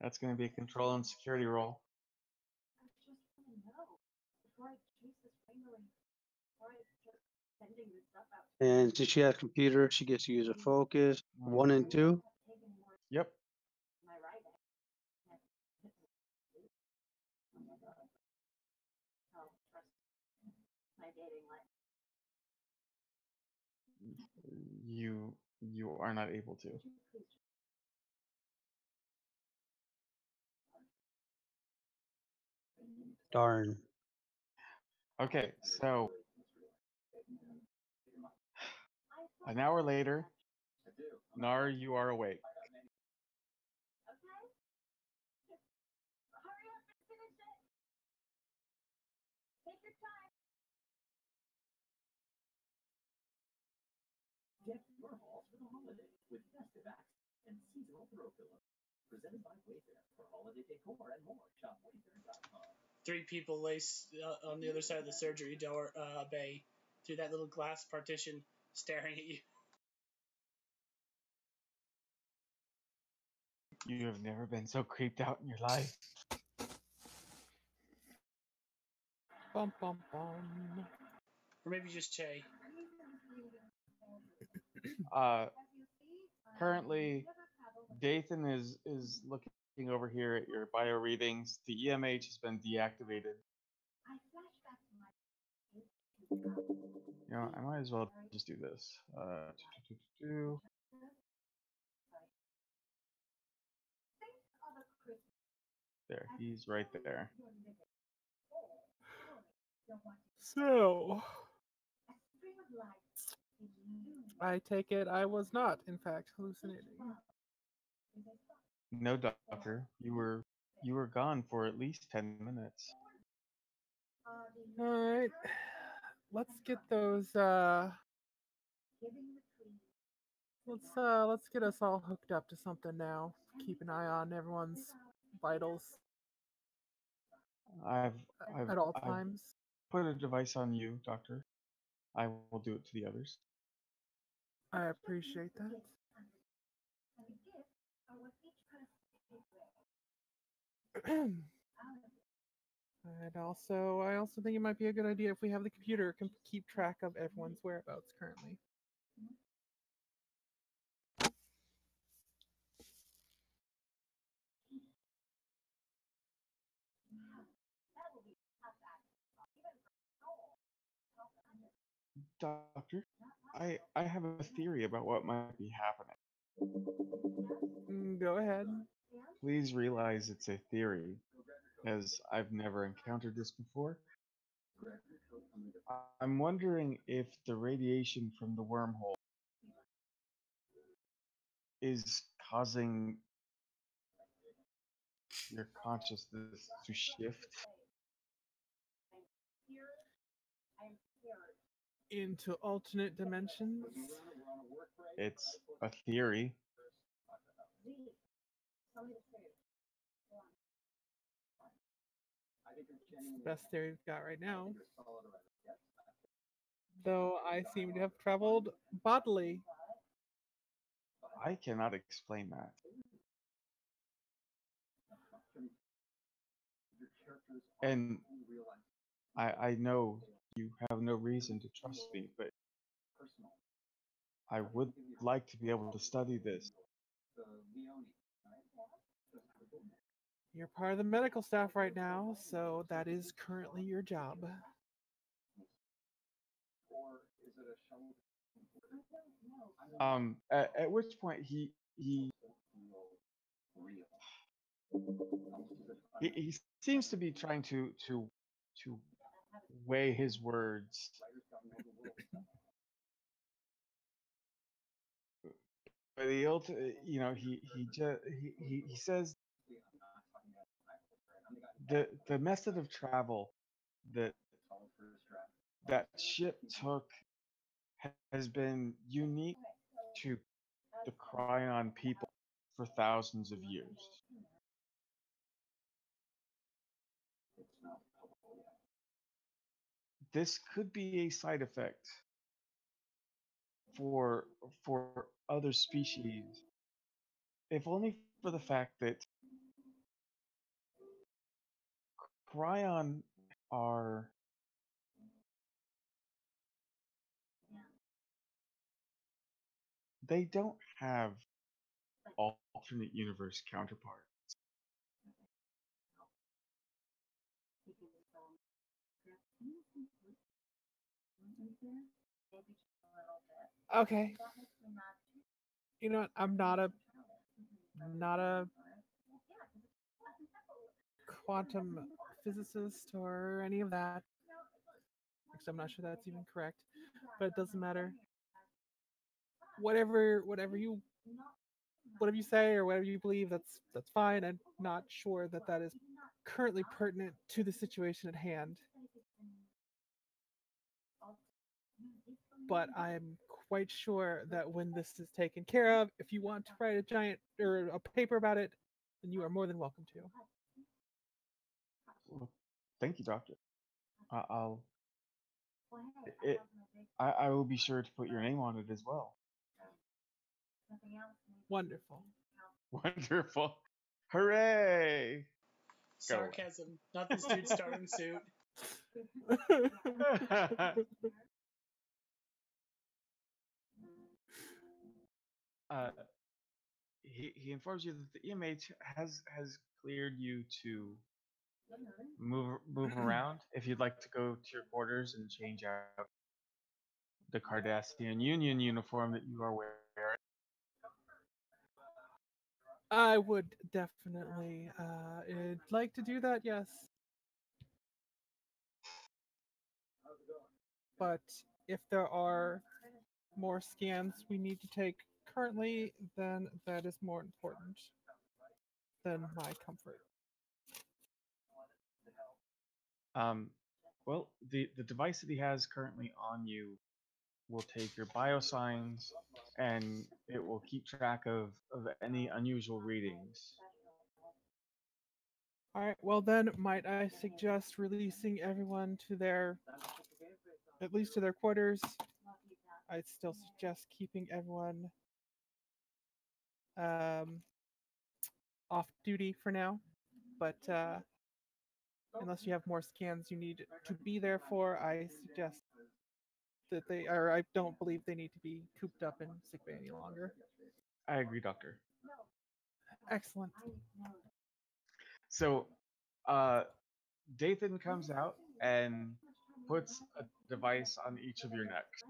That's going to be a control and security roll. And since she has computer, she gets to use a focus 1 and 2. Yep. You are not able to. Darn. Okay, so an hour later, Nar, you are awake. Three people lace on the other side of the surgery door bay through that little glass partition, staring at you. You have never been so creeped out in your life. Bum, bum, bum. Or maybe just Che. Currently, Dathan is looking over here at your bio readings. The EMH has been deactivated. I might as well just do this. There, he's right there. So, I take it I was not, in fact, hallucinating. No, doctor, you were gone for at least 10 minutes. All right, let's get those. Let's get us all hooked up to something now. Keep an eye on everyone's vitals I've at all times. put a device on you, doctor. I will do it to the others. I appreciate that. And I also think it might be a good idea if we have the computer keep track of everyone's whereabouts currently. Doctor, I have a theory about what might be happening. Go ahead. Please realize it's a theory, as I've never encountered this before. I'm wondering if the radiation from the wormhole is causing your consciousness to shift. Into alternate dimensions. It's a theory. It's the best theory we've got right now. Though I seem to have traveled bodily. I cannot explain that. And I know you have no reason to trust me, but I would like to be able to study this. You're part of the medical staff right now, so that is currently your job. At which point he seems to be trying to weigh his words. But he says the method of travel that that ship took has been unique to the Cryon people for thousands of years. This could be a side effect for other species, if only for the fact that Cryon are they don't have alternate universe counterparts. Okay. You know what? I'm not a quantum physicist or any of that. Actually, I'm not sure that's even correct, but it doesn't matter. Whatever you say or whatever you believe, that's fine. I'm not sure that is currently pertinent to the situation at hand. But I'm quite sure that when this is taken care of, if you want to write a giant or a paper about it, then you are more than welcome to. Well, thank you, Doctor. I will be sure to put your name on it as well. Wonderful. Wonderful. Hooray! Sarcasm, not this dude starring suit. He informs you that the EMH has cleared you to move around. If you'd like to go to your quarters and change out the Cardassian Union uniform that you are wearing. I would definitely like to do that, yes. But if there are more scans we need to take currently, then that is more important than my comfort. Well, the device that he has currently on you will take your biosigns and it will keep track of any unusual readings. All right, well then, might I suggest releasing everyone to at least to their quarters? I'd still suggest keeping everyone off duty for now, but unless you have more scans you need to be there for, I suggest that I don't believe they need to be cooped up in sickbay any longer. I agree, Doctor. Excellent. So, Dathan comes out and puts a device on each of your necks.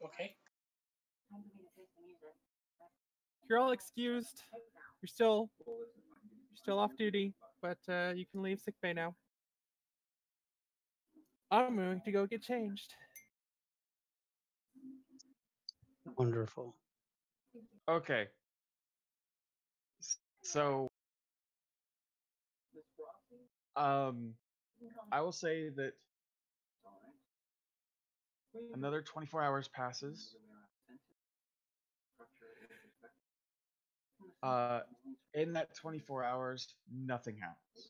Okay. You're all excused. You're still off duty, but you can leave sickbay now. I'm going to go get changed. Wonderful. Okay. So, I will say that another 24 hours passes. In that 24 hours, nothing happens.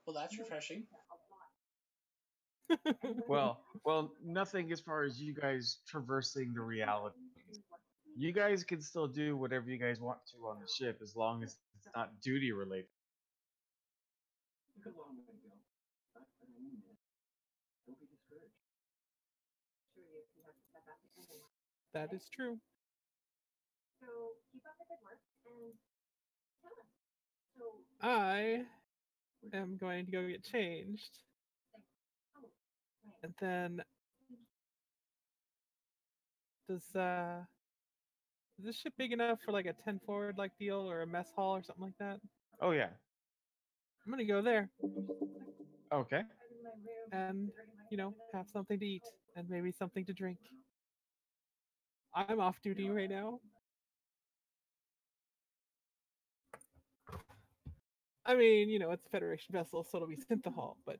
Well, that's refreshing. Well, nothing as far as you guys traversing the reality. You guys can still do whatever you guys want to on the ship as long as it's not duty related. That is true. I am going to go get changed. And then is this ship big enough for like a 10 forward like deal or a mess hall or something like that? Oh yeah. I'm gonna go there Okay. and have something to eat and maybe something to drink. I'm off duty right now. I mean, it's a Federation vessel, so it'll be synthahol, but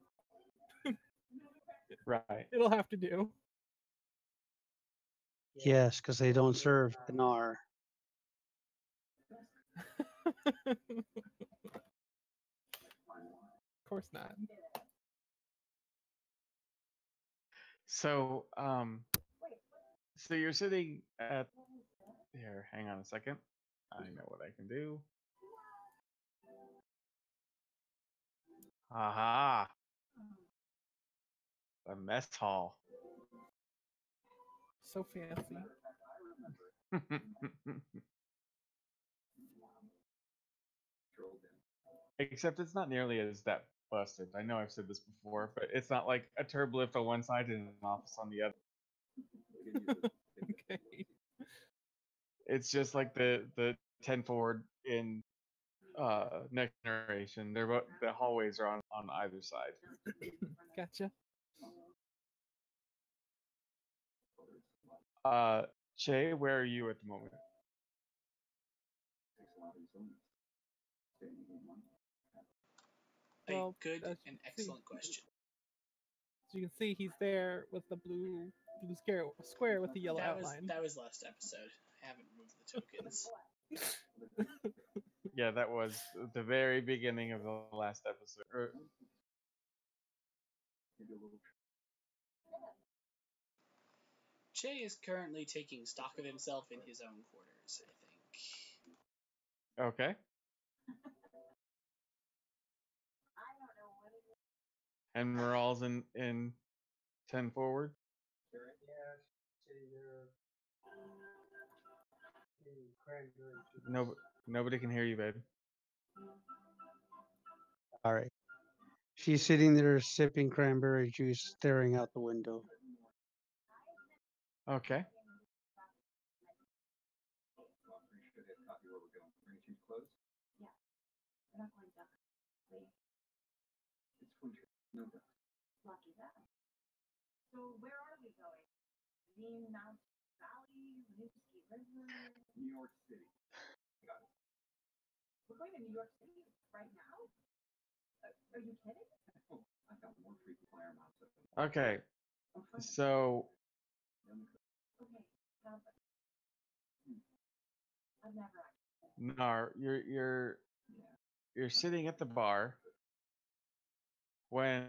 Right. it'll have to do. Yes, because they don't serve dinar. Of course not. So, so you're sitting at here. Hang on a second. I know what I can do. Aha! The mess hall. So fancy. Except it's not nearly as that busted. I know I've said this before, but it's not like a turb lift on one side and an office on the other. Okay. It's just like the 10 forward in next generation. They're both, the hallways are on either side. Gotcha. Che, where are you at the moment? Well, A good as you and can see- excellent question. As you can see, he's there with the blue square with the yellow outline. That was last episode. I haven't moved the tokens. Yeah, that was the very beginning of the last episode. Che is currently taking stock of himself in his own quarters, I think. Okay. And Morale's in 10 forward. No, nobody can hear you, babe. All right. She's sitting there sipping cranberry juice, staring out the window. Okay. Okay. So Nar, you're sitting at the bar when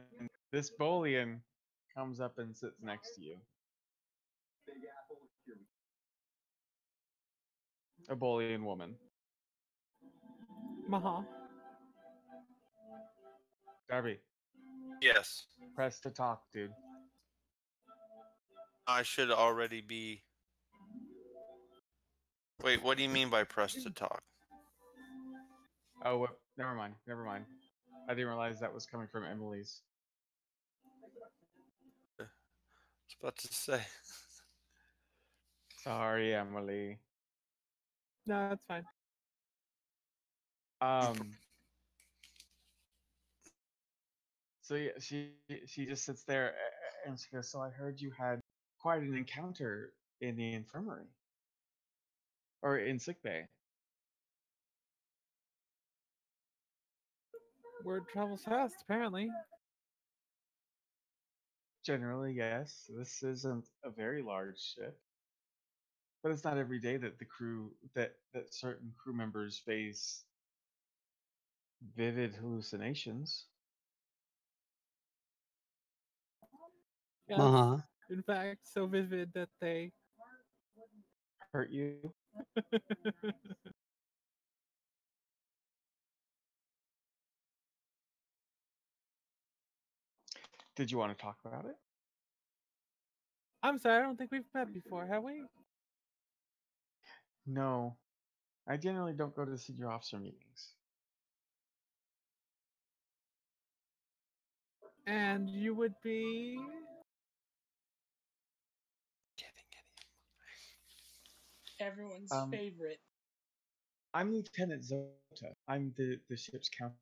this Bolian comes up and sits next to you. A Bolian woman. Maha. Darby, Yes. press to talk, dude. I should already be. Wait, what do you mean by press to talk? Oh, never mind. Never mind. I didn't realize that was coming from Emily's. I was about to say. Sorry, Emily. No, that's fine. So yeah, she just sits there and she goes, "So I heard you had quite an encounter in the infirmary or in sickbay." Word travels fast, apparently. Generally, yes. This isn't a very large ship, but it's not every day that the crew that certain crew members face vivid hallucinations. Yes. Uh-huh. In fact, so vivid that they Hurt you? Did you want to talk about it? I'm sorry, I don't think we've met before, have we? No. I generally don't go to senior officer meetings. And you would be Everyone's Um, favorite. I'm Lieutenant Zota. I'm the ship's counselor.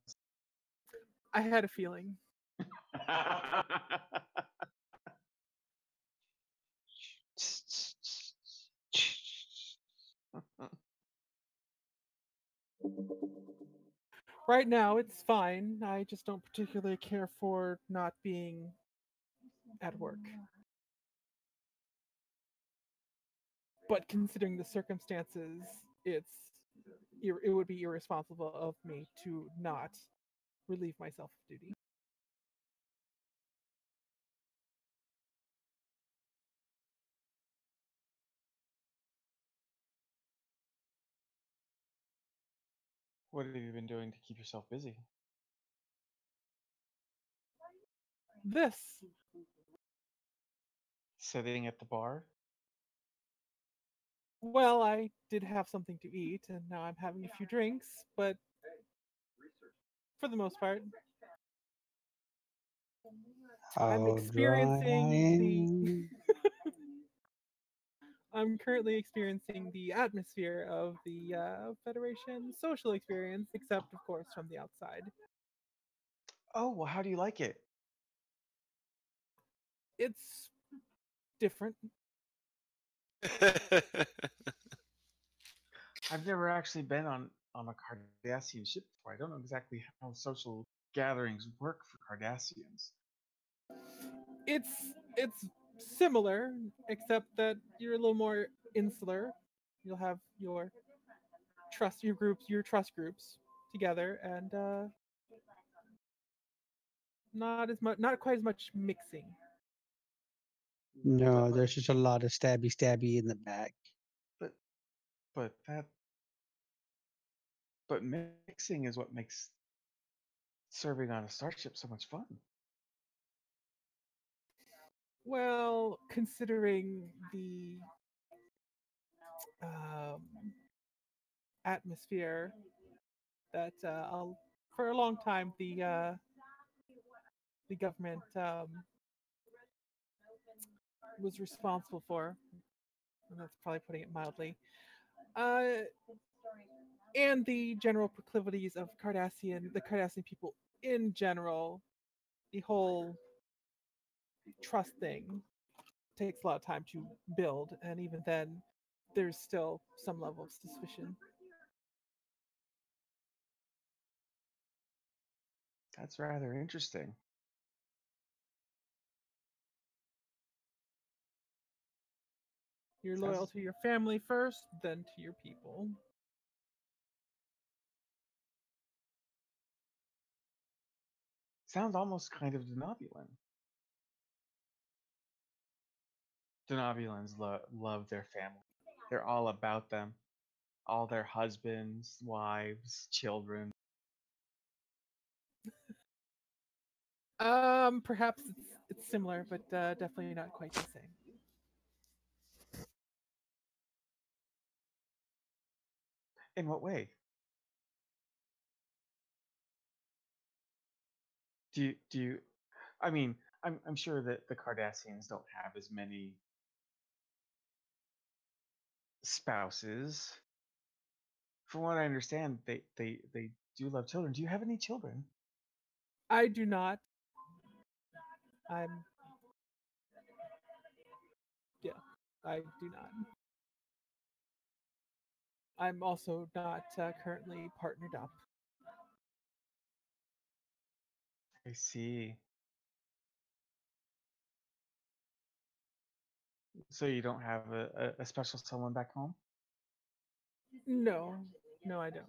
I had a feeling. Right now, it's fine. I just don't particularly care for not being at work. But considering the circumstances, it would be irresponsible of me to not relieve myself of duty. What have you been doing to keep yourself busy? This. Sitting at the bar? Well, I did have something to eat, and now I'm having a few drinks, but for the most part, I'm How experiencing the. dry. I'm currently experiencing the atmosphere of the Federation social experience, except, of course, from the outside. Oh, well, how do you like it? It's different. I've never actually been on a Cardassian ship before. I don't know exactly how social gatherings work for Cardassians. It's similar, except that you're a little more insular. You'll have your trust groups together, and not quite as much mixing. No, there's just a lot of stabby in the back. But but that but mixing is what makes serving on a starship so much fun. Well, considering the um, atmosphere that for a long time the government was responsible for, and that's probably putting it mildly, uh, and the general proclivities of the Cardassian people in general, the whole trust thing takes a lot of time to build, and even then, there's still some level of suspicion. That's rather interesting. You're loyal to your family first, then to your people. Sounds almost kind of Denobulan. Denobulans love their family. They're all about them. All their husbands, wives, children. Perhaps it's similar, but definitely not quite the same. In what way? Do you I mean, I'm sure that the Cardassians don't have as many spouses. From what I understand, they do love children. Do you have any children? I do not. I'm. Yeah, I do not. I'm also not currently partnered up. I see. So you don't have a special someone back home? No, no, I don't.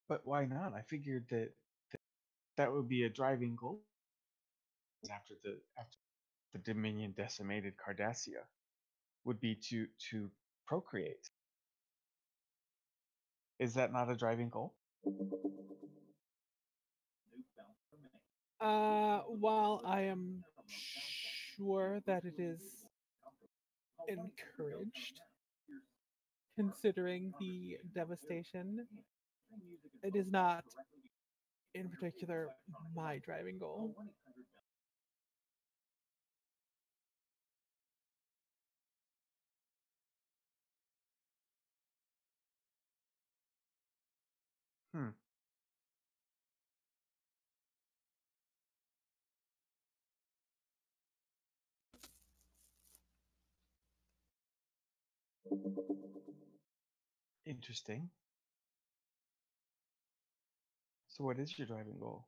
But why not? I figured that would be a driving goal after the Dominion decimated Cardassia would be to procreate. Is that not a driving goal? While I am sure that it is encouraged, considering the devastation, it is not, in particular, my driving goal. Hmm. Interesting. So what is your driving goal?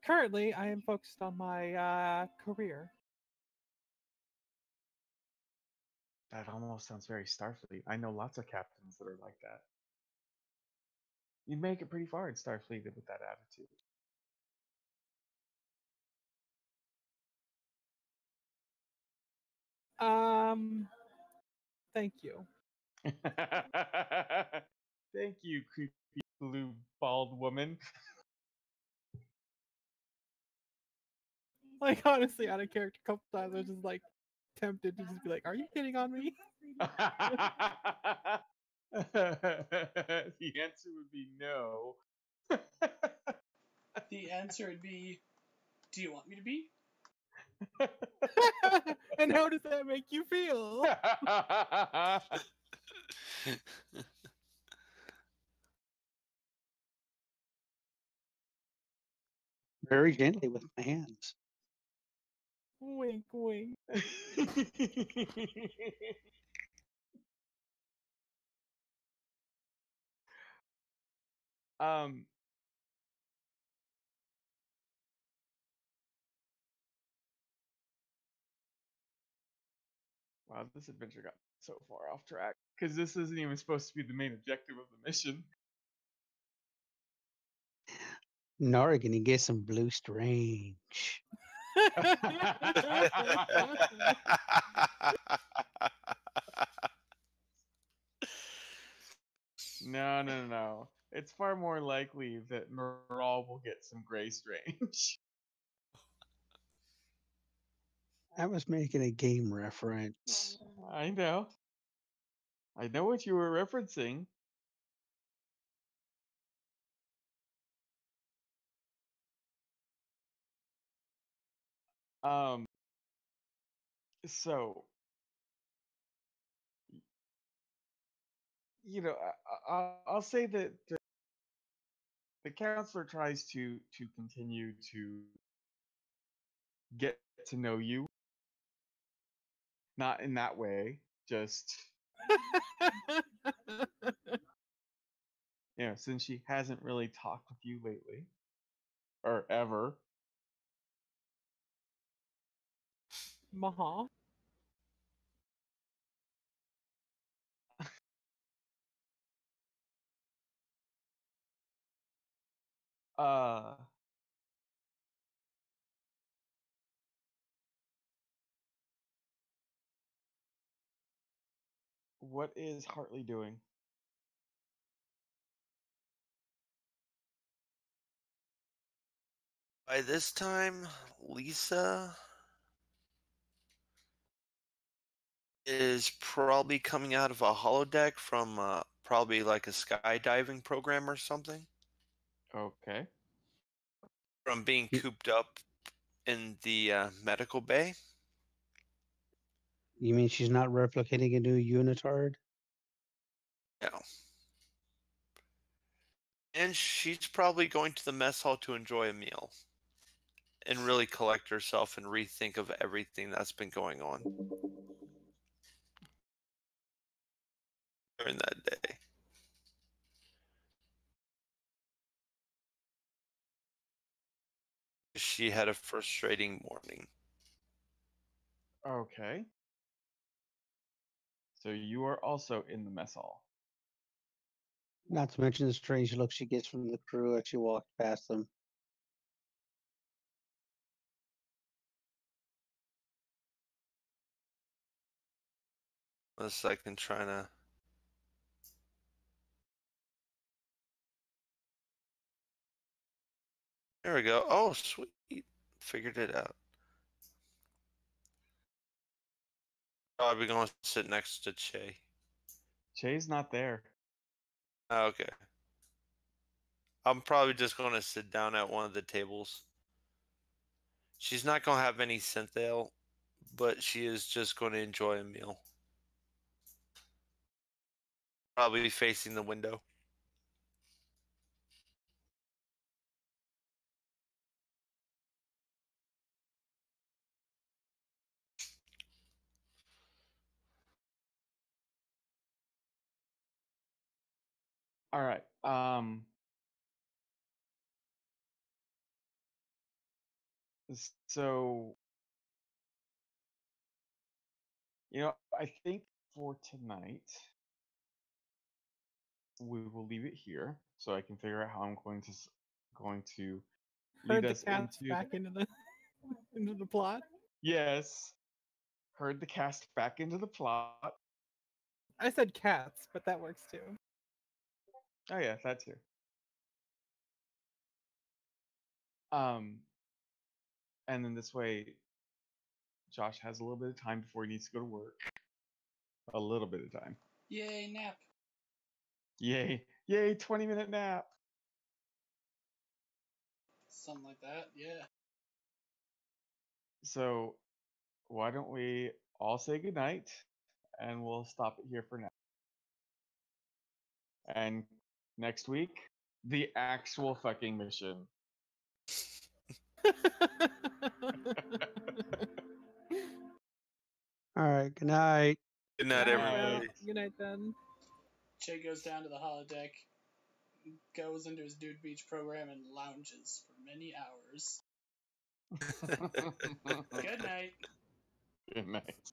Currently, I am focused on my career. That almost sounds very Starfleet. I know lots of captains that are like that. You'd make it pretty far in Starfleet with that attitude. Thank you. Thank you, creepy blue bald woman. Like, honestly, out of character, a couple times I was just like tempted to just be like, "Are you hitting on me?" The answer would be no. The answer would be, do you want me to be? And how does that make you feel? Very gently with my hands. Wink, wink. um Wow, this adventure got so far off track because this isn't even supposed to be the main objective of the mission. Nora gonna get some blue strange. No. It's far more likely that Meral will get some gray strange. I was making a game reference. I know. I know what you were referencing. Um. So, I'll say that the counselor tries to continue to get to know you. Not in that way, just since she hasn't really talked with you lately or ever. Maha. Uh What is Hartley doing? By this time, Lisa is probably coming out of a holodeck from probably like a skydiving program or something. Okay. From being Ye- cooped up in the medical bay. You mean she's not replicating a new unitard? Yeah. And she's probably going to the mess hall to enjoy a meal and really collect herself and rethink of everything that's been going on during that day. She had a frustrating morning. Okay. So you are also in the mess hall. Not to mention the strange look she gets from the crew as she walks past them. A second trying to. There we go. Oh, sweet. Figured it out. Probably going to sit next to Che. Che's not there. Okay. I'm probably just going to sit down at one of the tables. She's not going to have any synthale, but she is just going to enjoy a meal. Probably facing the window. All right. So, I think for tonight we will leave it here, so I can figure out how I'm going to lead Herd the us cats into back into the into the plot. Yes, herd the cast back into the plot. I said cats, but that works too. Oh yeah, that too. Um, and then this way, Josh has a little bit of time before he needs to go to work. A little bit of time. Yay, nap. Yay! Yay! 20-minute nap. Something like that, yeah. So, why don't we all say goodnight, and we'll stop it here for now. And next week, the actual fucking mission. All right. Good night. Good night, Good everybody. night. Good night, then. Che goes down to the holodeck, goes into his Dude Beach program, and lounges for many hours. Good night. Good night.